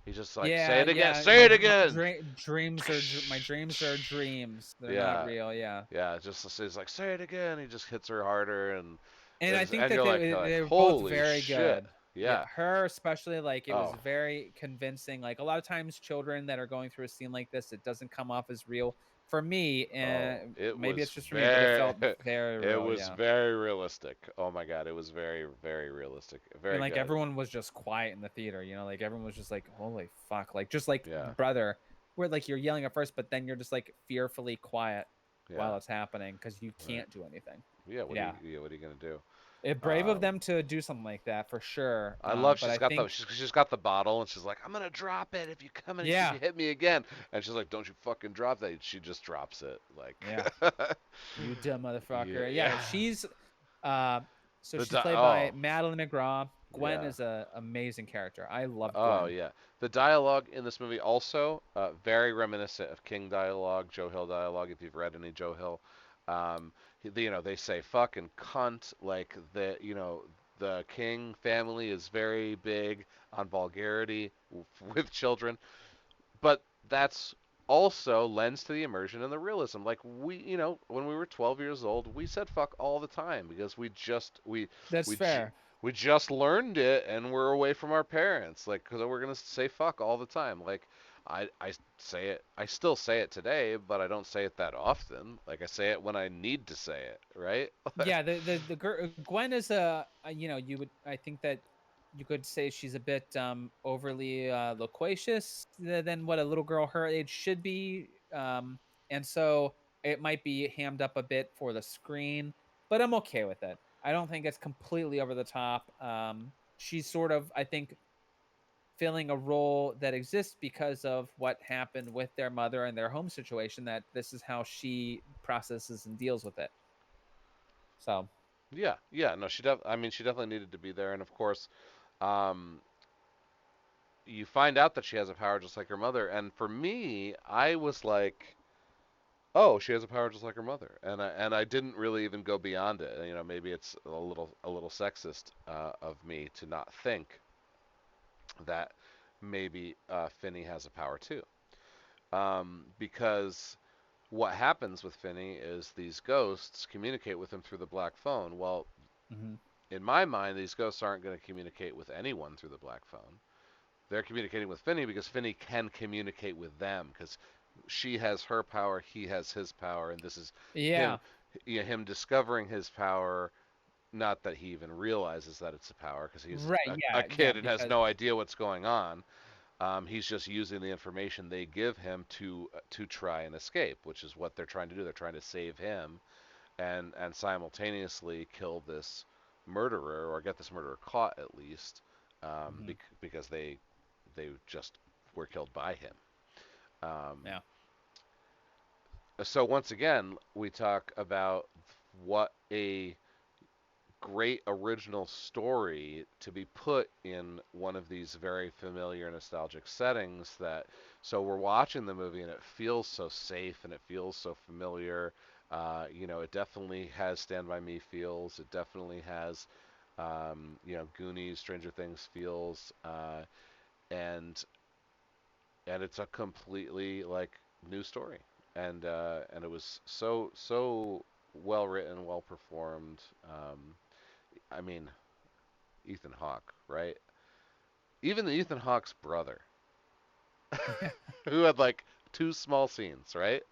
S1: He's just like, say
S2: Yeah,
S1: it again.
S2: yeah.
S1: Say it again.
S2: My dreams are dreams. They're not
S1: Yeah.
S2: real. Yeah.
S1: Yeah. Just says like, say it again. He just hits her harder,
S2: And I think
S1: and
S2: that
S1: you're
S2: they were both
S1: holy
S2: very
S1: shit.
S2: good. Yeah,
S1: Yeah.
S2: her especially, like it was
S1: Oh.
S2: very convincing. Like a lot of times, children that are going through a scene like this, it doesn't come off as real. For me,
S1: Oh,
S2: and
S1: it
S2: maybe it's
S1: was
S2: just for me, but it
S1: very,
S2: felt very
S1: it
S2: real.
S1: was
S2: Yeah,
S1: very realistic. Oh my God, it was very, very realistic.
S2: and
S1: Very
S2: like
S1: good.
S2: everyone was just quiet in the theater. Like everyone was just like, "Holy fuck!" Like just like
S1: Yeah,
S2: brother, where like you're yelling at first, but then you're just like fearfully quiet
S1: yeah,
S2: while it's happening because you
S1: right.
S2: can't do anything.
S1: Yeah,
S2: Yeah,
S1: what are you gonna do?
S2: brave of
S1: Um,
S2: them to do something like that for sure.
S1: I love
S2: But
S1: she's
S2: I
S1: got the
S2: think,
S1: she's got the bottle and she's like, I'm gonna drop it if you come and if you
S2: yeah,
S1: hit me again. And she's like, don't you fucking drop that. She just drops it. Like,
S2: yeah. You dumb
S1: yeah,
S2: motherfucker. Yeah,
S1: yeah.
S2: she's uh so
S1: The
S2: she's
S1: di-
S2: played by
S1: oh
S2: Madeline McGraw. Gwen
S1: yeah.
S2: is a amazing character. I loved
S1: Oh
S2: Gwen.
S1: yeah, the dialogue in this movie also very reminiscent of King dialogue, Joe Hill dialogue. If you've read any Joe Hill, they say fuck and cunt. Like the King family is very big on vulgarity with children, but that's also lends to the immersion and the realism. Like when we were 12 years old, we said fuck all the time because
S2: That's
S1: we j-
S2: fair.
S1: we just learned it and we're away from our parents. Like because we're gonna say fuck all the time. Like I say it, I still say it today, but I don't say it that often. Like I say it when I need to say it, right?
S2: Yeah, Gwen is you would I think that you could say she's a bit overly loquacious than what a little girl her age should be. And so it might be hammed up a bit for the screen, but I'm okay with it. I don't think it's completely over the top. She's sort of, I think, filling a role that exists because of what happened with their mother and their home situation, that this is how she processes and deals with it. So,
S1: Yeah, yeah. No, I mean, she definitely needed to be there, and of course, um, you find out that she has a power just like her mother. And for me, I was like, oh, she has a power just like her mother, and I didn't really even go beyond it. Maybe it's a little sexist of me to not think that maybe Finney has a power too, because what happens with Finney is these ghosts communicate with him through the black phone. Well,
S2: mhm.
S1: in my mind, these ghosts aren't going to communicate with anyone through the black phone. They're communicating with Finney because Finney can communicate with them because she has her power, he has his power, and this is him,
S2: Yeah.
S1: him discovering his power. Not that he even realizes that it's a power because he's
S2: Right.
S1: a
S2: Yeah. Yeah.
S1: kid and has
S2: Because
S1: no idea what's going on. He's just using the information they give him to try and escape, which is what they're trying to do. They're trying to save him and simultaneously kill this murderer or get this murderer caught at least,
S2: mhm,
S1: because they just were killed by him. Um,
S2: yeah.
S1: so once again, we talk about what a great original story to be put in one of these very familiar nostalgic settings. That so we're watching the movie and it feels so safe and it feels so familiar. It definitely has Stand By Me feels. It definitely has Goonies, Stranger Things feels, and it's a completely like new story, and it was so well written, well performed. I mean, Ethan Hawke, right? Even the Ethan Hawke's brother,
S2: Yeah.
S1: who had like two small scenes, right?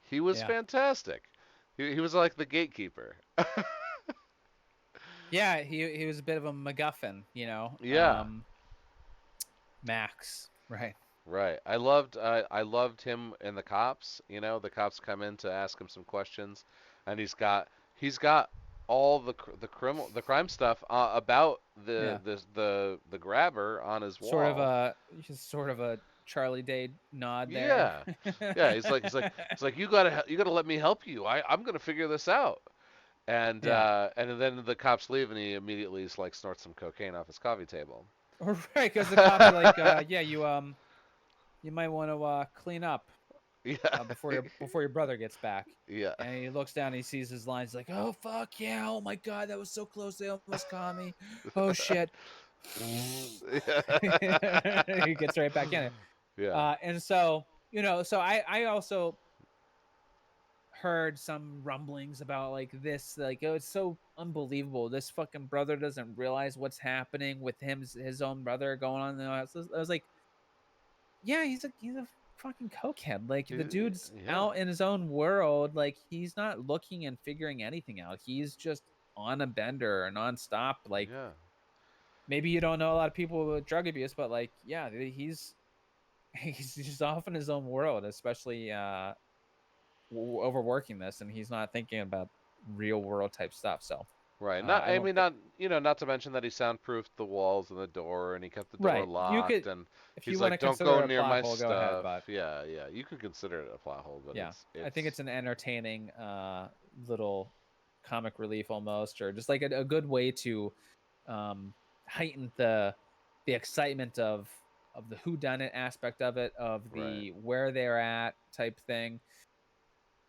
S1: He was
S2: Yeah.
S1: fantastic. He was like the gatekeeper.
S2: Yeah. He was a bit of a MacGuffin.
S1: Yeah,
S2: Max. Right.
S1: right. I loved him in the cops. The cops come in to ask him some questions, and he's got all the crime stuff about the
S2: Yeah.
S1: the the the grabber on his
S2: Sort of
S1: wall.
S2: a Just sort of a Charlie Day nod there.
S1: Yeah, yeah. He's like you gotta let me help you. I'm gonna figure this out. And
S2: Yeah.
S1: uh, and then the cops leave, and he immediately like snorts some cocaine off his coffee table.
S2: Right. Because the cops are like, yeah, you might want to clean up.
S1: Yeah.
S2: before your brother gets back.
S1: Yeah.
S2: And he looks down, and he sees his lines, like, "Oh fuck yeah! Oh my god, that was so close. They almost caught me. Oh shit!" He gets right back in it.
S1: Yeah.
S2: And so so I also heard some rumblings about like this, like, oh, it's so unbelievable. This fucking brother doesn't realize what's happening with his own brother going on. I was like, yeah, he's a fucking cokehead. Like the dude's
S1: Yeah.
S2: out in his own world. Like he's not looking and figuring anything out. He's just on a bender nonstop. Like
S1: Yeah.
S2: maybe you don't know a lot of people with drug abuse, but like, yeah, he's he's just off in his own world, especially overworking this, and he's not thinking about real world type stuff. So
S1: Right. Not.
S2: I
S1: I
S2: don't
S1: mean,
S2: think
S1: not. Not to mention that he soundproofed the walls and the door, and he kept the door
S2: right. You
S1: locked,
S2: could,
S1: and
S2: if you
S1: he's
S2: want
S1: like,
S2: to
S1: "Don't
S2: consider
S1: go
S2: it a
S1: near
S2: plot
S1: my
S2: hole, go ahead.
S1: stuff."
S2: But
S1: Yeah. Yeah. You could consider it a plot hole, but
S2: yeah, I think
S1: it's
S2: it's an entertaining little comic relief almost, or just like a good way to um, heighten the excitement of the who done it aspect of it, of
S1: right.
S2: the where they're at type thing.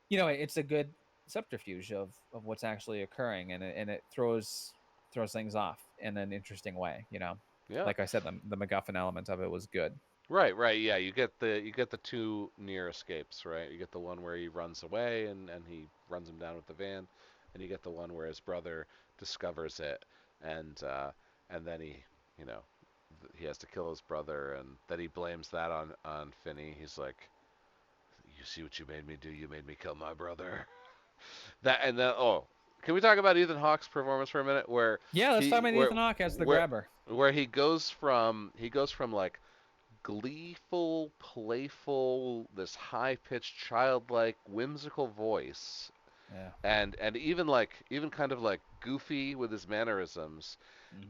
S2: It's a good subterfuge of what's actually occurring, and it throws things off in an interesting way.
S1: Yeah.
S2: Like I said, the MacGuffin element of it was good.
S1: Right, right, yeah. You get the two near escapes, right? You get the one where he runs away and he runs him down with the van, and you get the one where his brother discovers it and then you know, he has to kill his brother and then he blames that on Finney. He's like, "You see what you made me do? You made me kill my brother." That and then can we talk about Ethan Hawke's performance for a minute where
S2: Yeah, let's talk
S1: he
S2: about
S1: where
S2: Ethan Hawke as the
S1: where
S2: grabber.
S1: where he goes from like gleeful, playful, this high-pitched, childlike, whimsical voice,
S2: Yeah.
S1: and even kind of like goofy with his mannerisms.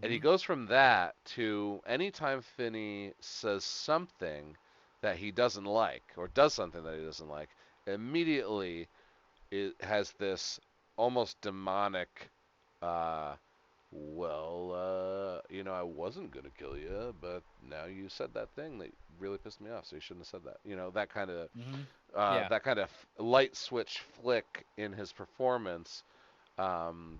S1: And he
S2: Hmm.
S1: goes from that to anytime Finney says something that he doesn't like or does something that he doesn't like, immediately it has this almost demonic uh, I wasn't gonna kill you, but now you said that thing that really pissed me off, so you shouldn't have said that.
S2: Hmm. Yeah.
S1: That kind of light switch flick in his performance. Um,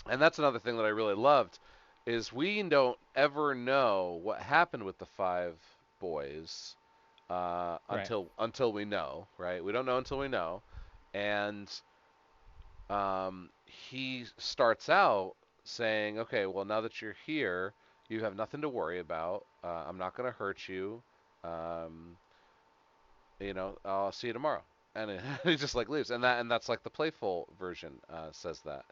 S1: and that's another thing that I really loved is we don't ever know what happened with the five boys
S2: Right.
S1: until we know, right? We don't know until we know, and he starts out saying, "Okay, well, now that you're here, you have nothing to worry about. I'm not going to hurt you. Um, I'll see you tomorrow." And he just like leaves, and that's like the playful version says that.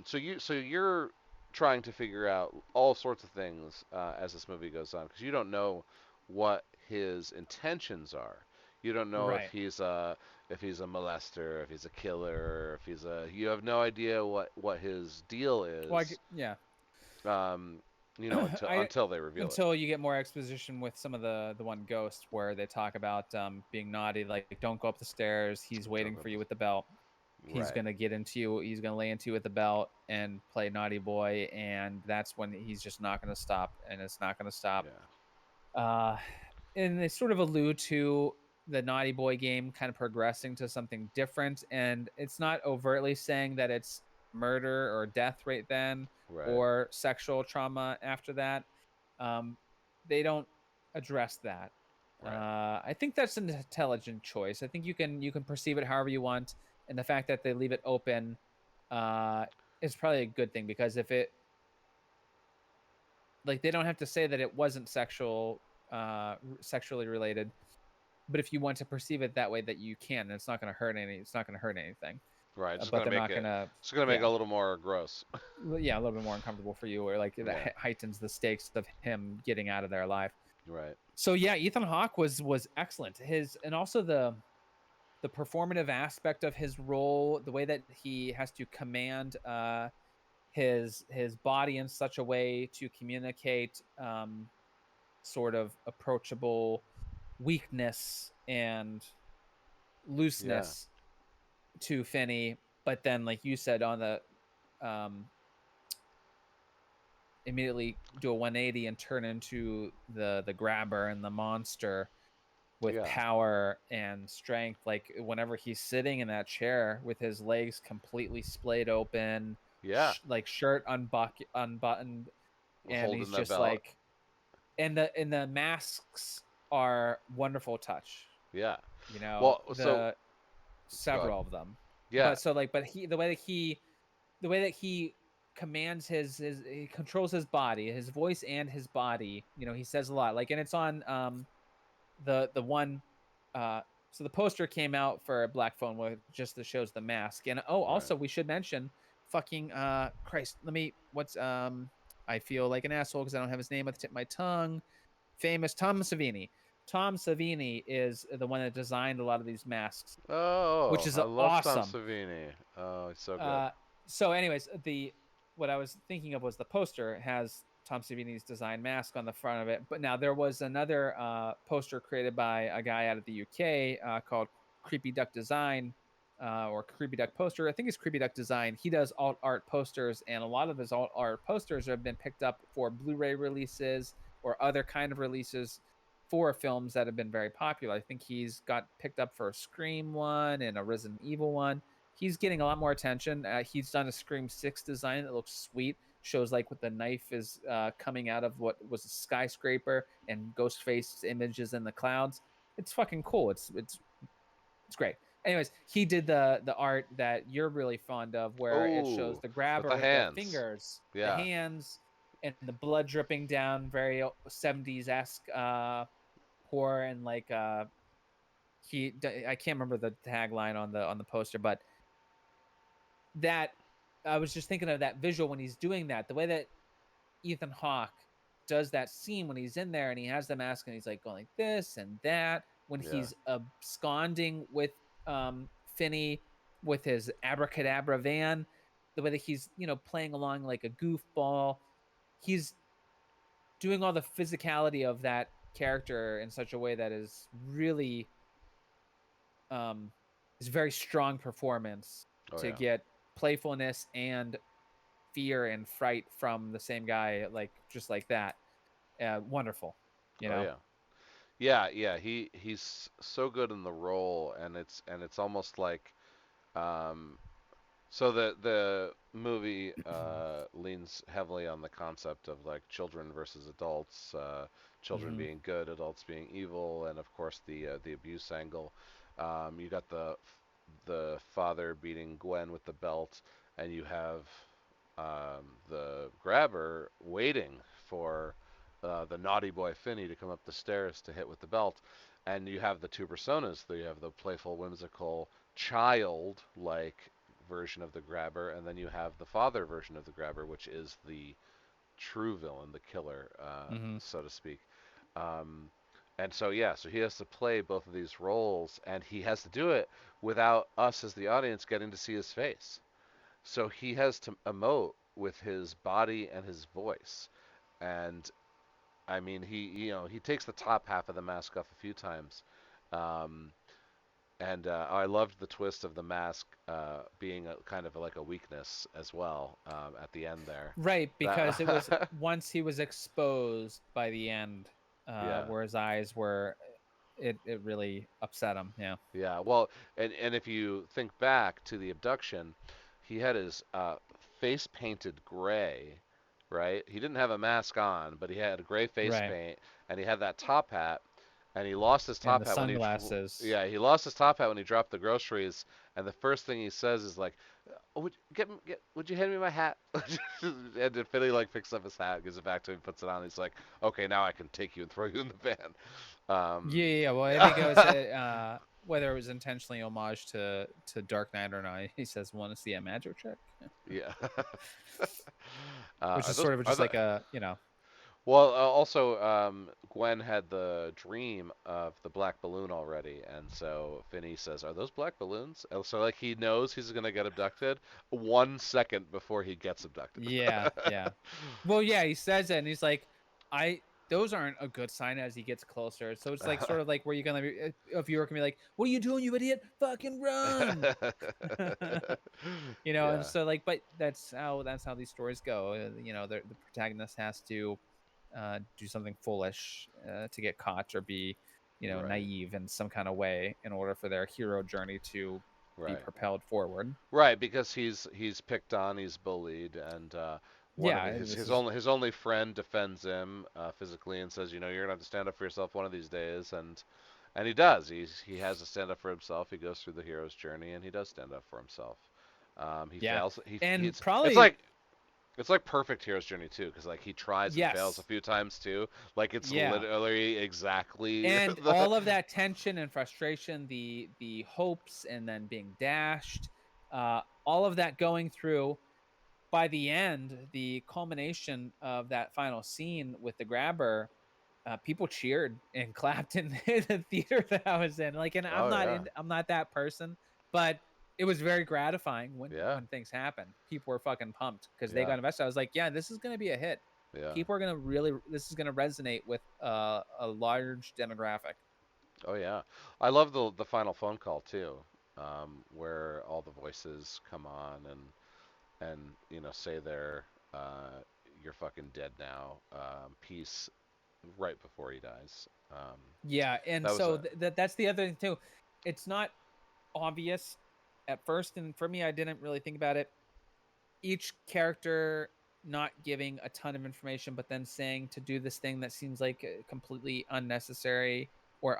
S1: So you're trying to figure out all sorts of things as this movie goes on because you don't know what his intentions are. You don't know
S2: Right.
S1: if he's a molester, if he's a killer, if he's a you have no idea what his deal
S2: Well,
S1: is.
S2: yeah.
S1: Um, until
S2: I
S1: until they reveal it.
S2: until you get more exposition with some of the one ghost where they talk about being naughty, like don't go up the stairs. He's
S1: Don't
S2: waiting
S1: go
S2: for
S1: up
S2: you with the belt. He's
S1: right,
S2: gonna get into you. He's gonna lay into you with the belt and play naughty boy, and that's when he's just not gonna stop, and it's not gonna stop.
S1: yeah,
S2: Uh, and they sort of allude to the naughty boy game kind of progressing to something different, and it's not overtly saying that it's murder or death right then
S1: right,
S2: or sexual trauma after that. um, they don't address that.
S1: right,
S2: I think that's an intelligent choice. I think you can perceive it however you want, and the fact that they leave it open uh, is probably a good thing, because if it, like, they don't have to say that it wasn't sexually related, but if you want to perceive it that way, that you can, and it's not gonna hurt anything.
S1: right.
S2: But they're not gonna,
S1: Just gonna make it
S2: yeah.
S1: a little more gross.
S2: Yeah, a little bit more uncomfortable for you, or like that
S1: Yeah,
S2: heightens the stakes of him getting out of there alive.
S1: right.
S2: So yeah, Ethan Hawke was excellent. His, and also the performative aspect of his role, the way that he has to command his body in such a way to communicate sort of approachable weakness and
S1: Yeah,
S2: looseness to Finney, but then, like you said, on the um immediately do a 180 and turn into the grabber and the monster. with
S1: Yeah.
S2: power and strength. Like whenever he's sitting in that chair with his legs completely splayed open,
S1: Yeah.
S2: like shirt unbuttoned, and he's
S1: Holding that
S2: just
S1: belt.
S2: like, and the masks are wonderful touch.
S1: Yeah.
S2: You know,
S1: Well, so
S2: the
S1: go ahead.
S2: several of them.
S1: Yeah.
S2: But so like, but he the way that he commands his he controls his body, his voice and his body. You know, he says a lot. Like, and it's on the one uh so the poster came out for Black Phone with just that shows the mask. And oh,
S1: Right.
S2: also we should mention fucking Christ, let me what's I feel like an asshole because I don't have his name at the tip of my tongue. Famous Tom Savini. Tom Savini is the one that designed a lot of these masks, which
S1: Oh,
S2: is
S1: I love Tom
S2: awesome.
S1: Savini. Oh, he's so good.
S2: Uh, so, anyways, the what I was thinking of was the poster has Tom Savini's design mask on the front of it. But now there was another poster created by a guy out of the UK called Creepy Duck Design, or Creepy Duck Poster. I think it's Creepy Duck Design. He does alt art posters, and a lot of his alt art posters have been picked up for Blu-ray releases or other kind of releases for films that have been very popular. I think he's got picked up for a Scream one and a Resident Evil one. He's getting a lot more attention. He's done a Scream 6 design that looks sweet. Shows like what the knife is coming out of what was a skyscraper and Ghostface images in the clouds. It's fucking cool. It's great. Anyways, he did the art that you're really fond of, where it shows
S1: Oh,
S2: the
S1: with
S2: grabber
S1: the
S2: with the
S1: hands.
S2: fingers, the
S1: Yeah.
S2: hands, and the blood dripping down, very 70s esque horror, and like I can't remember the tagline on the poster, but that I was just thinking of that visual when he's doing that. The way that Ethan Hawke does that scene when he's in there and he has the mask and he's like going like this and that when
S1: Yeah.
S2: he's absconding with Finney with his abracadabra van, the way that he's, you know, playing along like a goofball. He's doing all the physicality of that character in such a way that is really um is very strong performance
S1: Oh
S2: to
S1: yeah.
S2: get playfulness and fear and fright from the same guy, like just like that. Wonderful, you
S1: Oh
S2: know.
S1: yeah. Yeah, yeah. He's so good in the role, and it's almost like um, so the movie leans heavily on the concept of like children versus adults, children
S2: Hmm.
S1: being good, adults being evil, and of course the abuse angle. You got the father beating Gwen with the belt, and you have the grabber waiting for the naughty boy Finney to come up the stairs to hit with the belt. And you have the two personas. So you have the playful, whimsical, child-like version of the grabber, and then you have the father version of the grabber, which is the true villain, the killer,
S2: Hmm.
S1: so to speak. Um, and so yeah, so he has to play both of these roles, and he has to do it without us as the audience getting to see his face. So he has to emote with his body and his voice. And I mean, he takes the top half of the mask off a few times. Um, and I loved the twist of the mask being kind of like a weakness as well at the end there.
S2: Right, because it was
S1: That
S2: once he was exposed by the end,
S1: yeah.
S2: where his eyes were, it really upset him. Yeah.
S1: Yeah, well, and if you think back to the abduction, he had his face painted gray, right? He didn't have a mask on, but he had a gray face
S2: Right.
S1: paint, and he had that top hat, and he lost his
S2: And
S1: top
S2: the
S1: hat when
S2: sunglasses.
S1: yeah, he lost his top hat when he dropped the groceries, and the first thing he says is like, would you hand me my hat?" And then Finley like picks up his hat, gives it back to him, puts it on. He's like, "Okay, now I can take you and throw you in the van."
S2: Yeah,
S1: Um,
S2: yeah, yeah. Well, I think it was whether it was intentionally homage to Dark Knight or not. He says, "Want to see a magic trick?"
S1: yeah.
S2: Which
S1: Are
S2: is
S1: those
S2: sort of
S1: are
S2: just
S1: the
S2: like a, you know.
S1: well? Also, Gwen had the dream of the black balloon already, and so Finney says, "Are those black balloons?" And so like he knows he's gonna get abducted 1 second before he gets abducted.
S2: Yeah, yeah. Well, yeah, he says it, and he's like, "I those aren't a good sign." As he gets closer, so it's like sort of like where you're gonna be, a viewer can be like, "What are you doing, you idiot? Fucking run!" You know, and
S1: Yeah,
S2: so like, but that's how these stories go. You know, the protagonist has to do something foolish to get caught or be
S1: Right.
S2: naive in some kind of way in order for their hero journey to be
S1: Right.
S2: propelled forward.
S1: Right, because he's picked on, he's bullied, and one of
S2: Yeah,
S1: his
S2: this
S1: his
S2: is
S1: only his only friend defends him physically and says, you know, you're gonna have to stand up for yourself one of these days, and he does. He has to stand up for himself. He goes through the hero's journey, and he does stand up for himself. He
S2: yeah.
S1: fails.
S2: And
S1: It's
S2: probably
S1: like it's like perfect hero's journey too, because like he tries and fails a
S2: yes.
S1: few times too. Like it's
S2: Yeah.
S1: literally exactly
S2: And
S1: the
S2: all of that tension and frustration, the hopes and then being dashed, all of that going through by the end, the culmination of that final scene with the grabber, people cheered and clapped in the theater that I was in. Like, and
S1: oh yeah,
S2: I'm not that person, but it was very gratifying
S1: yeah,
S2: when things happen. People were fucking pumped because they
S1: yeah,
S2: got invested. I was like, yeah, this is gonna be a hit.
S1: yeah.
S2: People are gonna really, this is gonna resonate with a large demographic.
S1: Oh yeah, I love the final phone call too, where all the voices come on and you know say they're you're fucking dead now, peace, right before he dies.
S2: Yeah, and
S1: That was
S2: so
S1: a
S2: that's the other thing too. It's not obvious at first, and for me, I didn't really think about it. Each character not giving a ton of information, but then saying to do this thing that seems like completely unnecessary or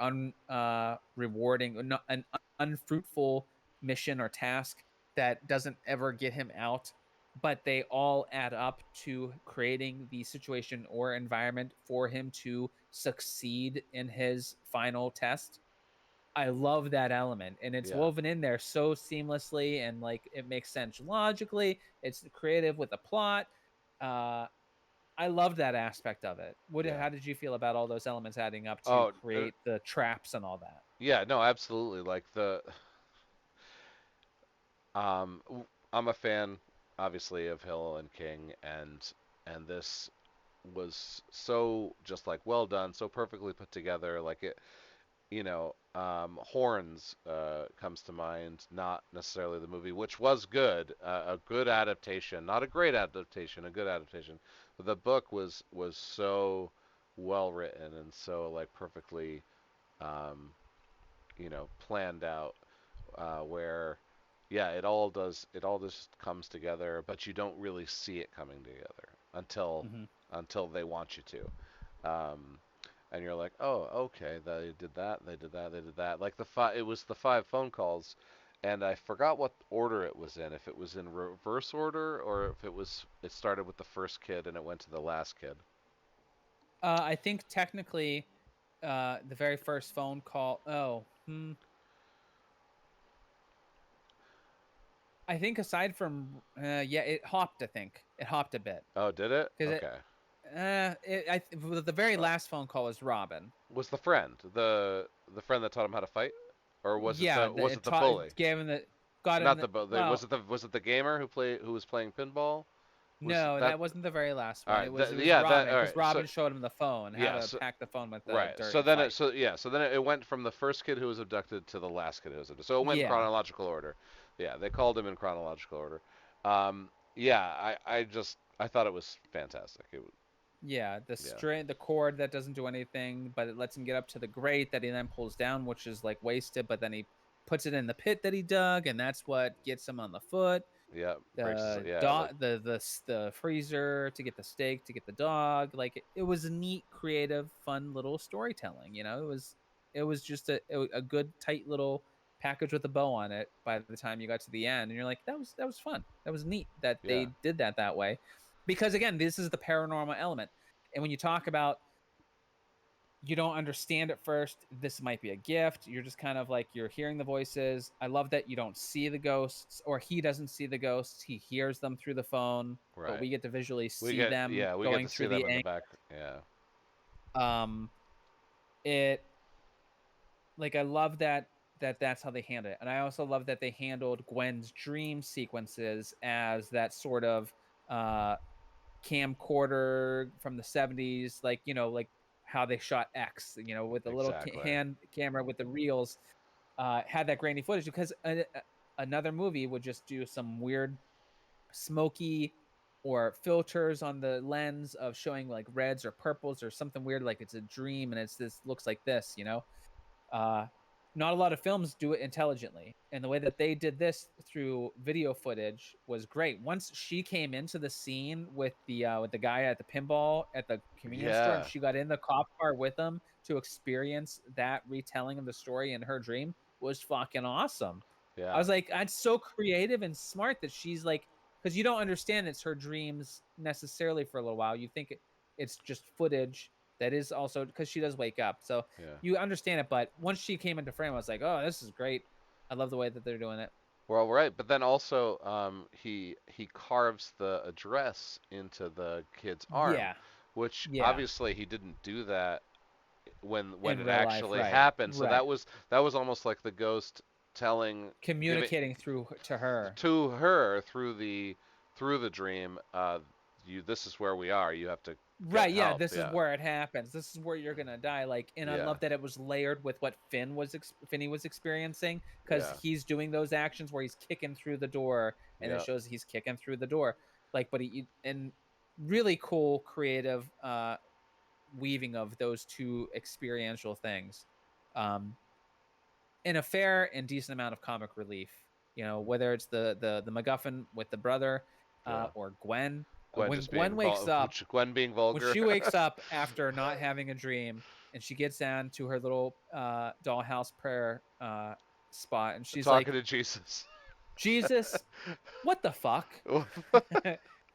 S2: rewarding or not an unfruitful mission or task that doesn't ever get him out, but they all add up to creating the situation or environment for him to succeed in his final test. I love that element, and it's
S1: yeah,
S2: woven in there so seamlessly, and like it makes sense logically. It's creative with a plot. Uh, I love that aspect of it.
S1: yeah.
S2: How did you feel about all those elements adding up to
S1: Oh
S2: create the traps and all that?
S1: yeah, no, absolutely. Like I'm a fan, obviously, of Hill and King, and this was so just like well done, so perfectly put together. Like it, you know, Horns comes to mind, not necessarily the movie, which was good, a good adaptation, not a great adaptation, a good adaptation. But the book was so well written and so like perfectly, um, planned out, where yeah, it all just comes together, but you don't really see it coming together
S2: Hmm.
S1: until they want you to. And you're like, oh, okay, they did that, they did that, they did that. Like it was the five phone calls, and I forgot what order it was in. If it was in reverse order, or if it started with the first kid and it went to the last kid.
S2: I think technically, the very first phone call. I think aside from yeah, it hopped. I think it hopped a bit
S1: Oh, did it?
S2: because
S1: Okay.
S2: the very
S1: Uh,
S2: last phone call was Robin.
S1: was the friend that taught him how to fight, or
S2: Yeah,
S1: was it
S2: it
S1: the
S2: taught
S1: bully?
S2: gave him the got him
S1: Not
S2: the
S1: was
S2: well,
S1: it the gamer who was playing pinball? Was
S2: no,
S1: that
S2: that wasn't the very last
S1: all
S2: one.
S1: right?
S2: It was
S1: Yeah, that
S2: Robin
S1: all
S2: because
S1: right. So
S2: Robin showed him the phone, how
S1: yeah,
S2: to
S1: so
S2: pack the phone with the
S1: right.
S2: dirt and fight.
S1: So then it went from the first kid who was abducted to the last kid who was abducted. So it went in
S2: Yeah,
S1: chronological order. Yeah, they called him in chronological order. Yeah, I thought it was fantastic.
S2: yeah,
S1: Yeah,
S2: the cord that doesn't do anything, but it lets him get up to the grate that he then pulls down, which is like wasted. But then he puts it in the pit that he dug, and that's what gets him on the foot.
S1: yeah, breaks his
S2: The
S1: yeah like
S2: dog, the freezer to get the steak to get the dog. Like it was a neat, creative, fun little storytelling. It was just a good, tight little package with a bow on it. By the time you got to the end, and you're like, that was fun. That was neat that
S1: yeah
S2: they did that way, because again, this is the paranormal element. And when you talk about you don't understand at first, this might be a gift, you're just kind of like you're hearing the voices. I love that you don't see the ghosts, or he doesn't see the ghosts, he hears them through the phone, but
S1: right.
S2: we get to visually see them
S1: We get
S2: going
S1: to see
S2: through
S1: them
S2: the
S1: in the
S2: ang-.
S1: back. Yeah,
S2: um it like I love that's how they handle it. And I also love that they handled Gwen's dream sequences as that sort of uh camcorder from the 70s, like like how they shot X, with the little
S1: exactly.
S2: hand camera with the reels. Had that grainy footage because another movie would just do some weird smoky or filters on the lens of showing like reds or purples or something weird, like it's a dream and it's this looks like this. Uh, not a lot of films do it intelligently, and the way that they did this through video footage was great. Once she came into the scene with the guy at the pinball at the convenience store, and
S1: Yeah,
S2: she got in the cop car with him to experience that retelling of the story in her dream was fucking awesome. I
S1: yeah,
S2: was like, that's so creative and smart that she's like, because you don't understand it's her dreams necessarily for a little while. You think it's just footage that is also because she does wake up. So
S1: yeah.
S2: you understand it, but once she came into frame, I was like, "Oh, this is great. I love the way that they're doing it."
S1: Well, right, but then also he carves the address into the kid's arm,
S2: Yeah,
S1: which
S2: yeah.
S1: obviously he didn't do that when
S2: In
S1: it
S2: real life,
S1: actually
S2: right,
S1: happened. So
S2: right.
S1: that was almost like the ghost telling, giving
S2: Communicating to her.
S1: to her through the dream, you this is where we are. You have to get
S2: Right, yeah,
S1: help.
S2: this is
S1: Yeah,
S2: where it happens. This is where you're gonna die. Like, and I
S1: yeah,
S2: love that it was layered with what Finney was experiencing because
S1: yeah,
S2: he's doing those actions where he's kicking through the door, and it
S1: yeah,
S2: shows he's kicking through the door. Like, but he and really cool, creative weaving of those two experiential things. Um, in a fair and decent amount of comic relief. You know, whether it's the MacGuffin with the brother,
S1: yeah.
S2: or Gwen.
S1: Gwen
S2: When
S1: just
S2: Gwen
S1: being
S2: wakes up,
S1: Gwen being
S2: when
S1: vulgar,
S2: she wakes up after not having a dream, and she gets down to her little dollhouse prayer spot, and she's
S1: talking
S2: like,
S1: to Jesus.
S2: "Jesus, what the fuck?"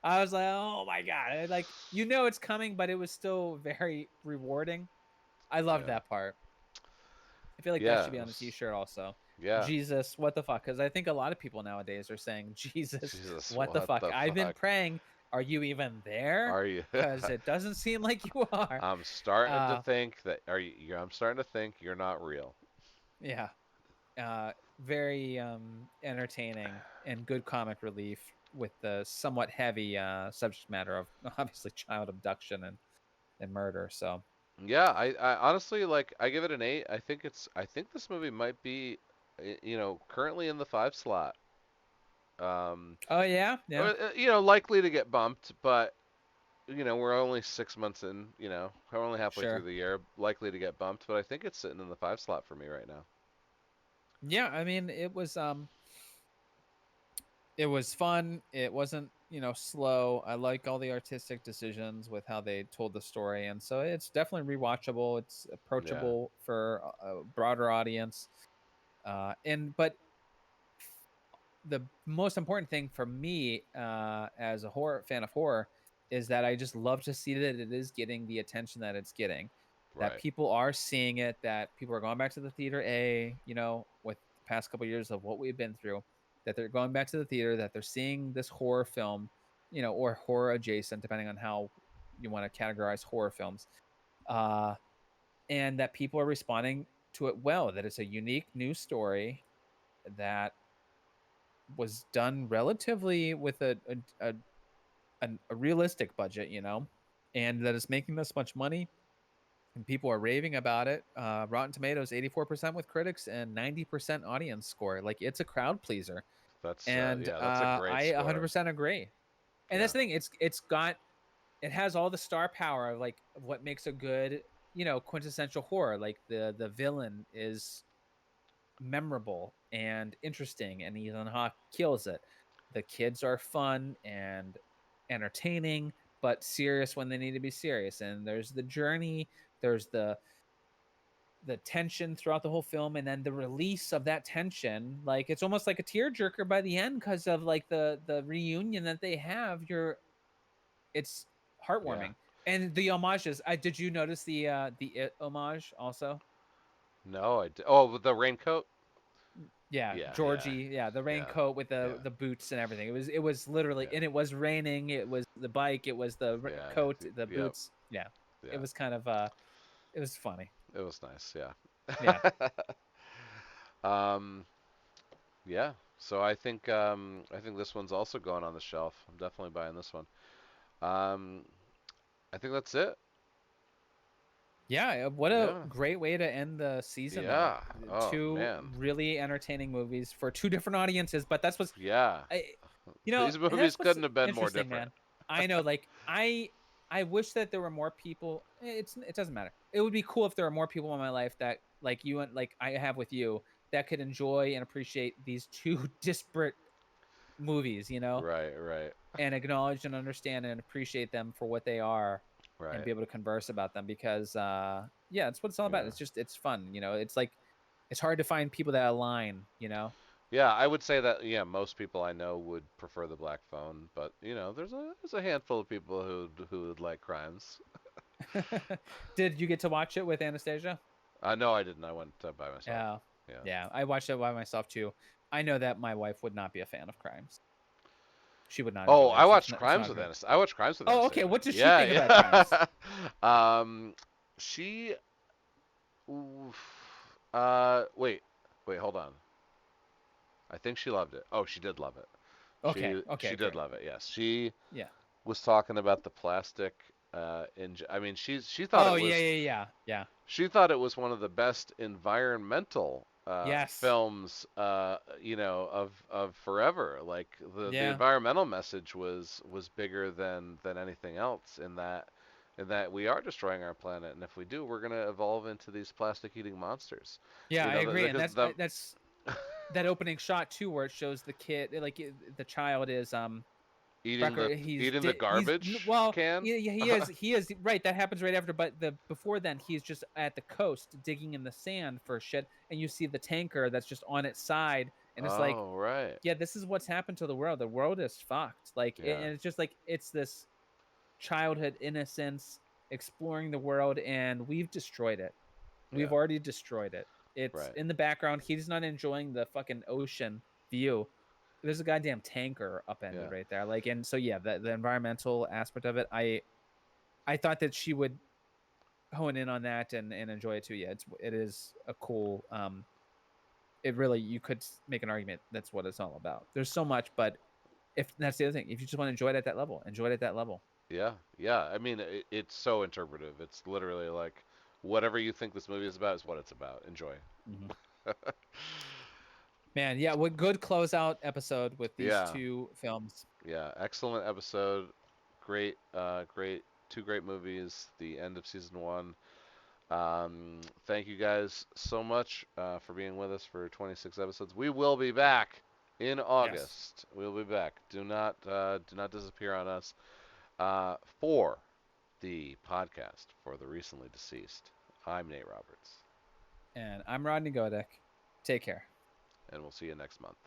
S2: I was like, "Oh my god!" Like, you know it's coming, but it was still very rewarding. I loved
S1: Yeah.
S2: that part. I feel like that should be on a
S1: Yes.
S2: t-shirt also.
S1: Yeah.
S2: Jesus, what the fuck? Because I think a lot of people nowadays are saying, Jesus,
S1: Jesus,
S2: what the
S1: what
S2: fuck?
S1: the
S2: I've been
S1: fuck
S2: praying. Are you even there?
S1: are you?
S2: Because it doesn't seem like you are.
S1: I'm starting to
S2: Uh,
S1: think that are you? I'm starting to think you're not real.
S2: yeah. Very entertaining and good comic relief with the somewhat heavy subject matter of obviously child abduction and murder. So,
S1: Yeah, I honestly like. I give it an 8. I think this movie might be, currently in the 5 slot. Um,
S2: oh yeah, yeah,
S1: likely to get bumped, but we're only 6 months in. We're only halfway through
S2: sure.
S1: the year. Likely to get bumped, but I think it's sitting in the 5 slot for me right now.
S2: Yeah, I mean, it was fun. It wasn't, slow. I like all the artistic decisions with how they told the story, and so it's definitely rewatchable. It's
S1: Yeah,
S2: approachable for a broader audience. And but the most important thing for me, as a horror fan of horror, is that I just love to see that it is getting the attention that it's getting, that
S1: right.
S2: people are seeing it, that people are going back to the theater. With the past couple years of what we've been through, that they're going back to the theater, that they're seeing this horror film, or horror adjacent, depending on how you want to categorize horror films, uh, and that people are responding to it well. That it's a unique new story that was done relatively with a realistic budget, and that is making this much money, and people are raving about it. Rotten Tomatoes 84% with critics and 90% audience score. Like, it's a crowd pleaser,
S1: That's
S2: and
S1: yeah, that's a great
S2: I
S1: score.
S2: 100% agree. And
S1: Yeah,
S2: that's the thing. It has all the star power of like what makes a good, quintessential horror. Like the villain is memorable and interesting, and Ethan Hawke kills it. The kids are fun and entertaining, but serious when they need to be serious. And there's the journey, there's the tension throughout the whole film, and then the release of that tension. Like, it's almost like a tearjerker by the end because of like the reunion that they have. It's
S1: yeah.
S2: heartwarming. And the homages. I Did you notice the It homage also?
S1: No, oh, with the raincoat.
S2: Yeah,
S1: Yeah, yeah,
S2: Georgie, yeah, the
S1: yeah,
S2: raincoat with
S1: yeah,
S2: the boots and everything. It was literally,
S1: yeah,
S2: and it was raining, it was the bike, it was the
S1: yeah.
S2: coat, the
S1: Yep,
S2: boots. Yeah. It
S1: yeah.
S2: was kind of it was funny.
S1: It was nice.
S2: Yeah.
S1: Yeah. um, yeah. So I think this one's also going on the shelf. I'm definitely buying this one. Um, I think that's it.
S2: Yeah, what a
S1: Yeah.
S2: great way to end the season though.
S1: Yeah. Oh
S2: Two
S1: man.
S2: really entertaining movies for two different audiences, but that's what's
S1: Yeah.
S2: I
S1: These movies
S2: that's what's
S1: couldn't have been more
S2: interesting,
S1: different.
S2: man. I know, like, I wish that there were more people. It doesn't matter. It would be cool if there were more people in my life that like you and like I have with you that could enjoy and appreciate these two disparate movies,
S1: Right, right,
S2: and acknowledge and understand and appreciate them for what they are, and
S1: right.
S2: be able to converse about them because yeah, it's what it's all about.
S1: Yeah.
S2: It's fun, it's like it's hard to find people that align.
S1: Yeah, I would say that yeah, most people I know would prefer the black phone, but there's a handful of people who would like Crimes.
S2: Did you get to watch it with Anastasia?
S1: No, I didn't. I went by myself.
S2: Yeah.
S1: Yeah.
S2: Yeah, I watched it by myself too. I know that my wife would not be a fan of Crimes. She would not
S1: Oh,
S2: enjoy it.
S1: I watched
S2: It's
S1: Crimes
S2: not
S1: with
S2: her.
S1: Anastasia. I watched Crimes with
S2: Oh, okay.
S1: Anastasia.
S2: What does she
S1: Yeah,
S2: think about Crimes?
S1: yeah. She. Oof. Wait, hold on. I think she loved it. Oh, she did love it.
S2: Okay.
S1: She
S2: Okay.
S1: did
S2: Great.
S1: love it. Yes, she
S2: Yeah.
S1: was talking about the plastic. I mean, she thought
S2: Oh
S1: it
S2: yeah,
S1: was
S2: yeah, yeah, yeah.
S1: she thought it was one of the best environmental
S2: Yes.
S1: films, of forever. Like the
S2: Yeah.
S1: environmental message was bigger than anything else in that we are destroying our planet, and if we do, we're gonna evolve into these plastic eating monsters.
S2: Yeah, I agree, and
S1: Because
S2: that's that's that opening shot too, where it shows the kid, like the child is
S1: eating
S2: Becker.
S1: the eating the garbage
S2: Well,
S1: can.
S2: yeah, yeah, he is right. That happens right after, but the before then, he's just at the coast digging in the sand for shit, and you see the tanker that's just on its side, and it's like,
S1: Oh, right.
S2: yeah, this is what's happened to the world. The world is fucked. Like,
S1: Yeah.
S2: and it's just like it's this childhood innocence exploring the world, and we've destroyed it. We've
S1: Yeah.
S2: already destroyed it. It's
S1: Right.
S2: in the background. He's not enjoying the fucking ocean view. There's a goddamn tanker upended
S1: Yeah.
S2: right there. Like, and so yeah, the environmental aspect of it, I thought that she would hone in on that and enjoy it too. Yeah, it is a cool. It really, you could make an argument that's what it's all about. There's so much, but if that's the other thing, if you just want to enjoy it at that level, enjoy it at that level.
S1: Yeah. Yeah. I mean, it's so interpretive. It's literally like whatever you think this movie is about is what it's about. Enjoy.
S2: Hmm. Man, yeah, what good closeout episode with these
S1: Yeah.
S2: two films.
S1: Yeah. Excellent episode. Great. Two great movies. The end of season one. Thank you guys so much for being with us for 26 episodes. We will be back in
S2: Yes.
S1: August. We'll be back. Do not disappear on us. For the podcast for the recently deceased. I'm Nate Roberts,
S2: And I'm Rodney Godek. Take care.
S1: and we'll see you next month.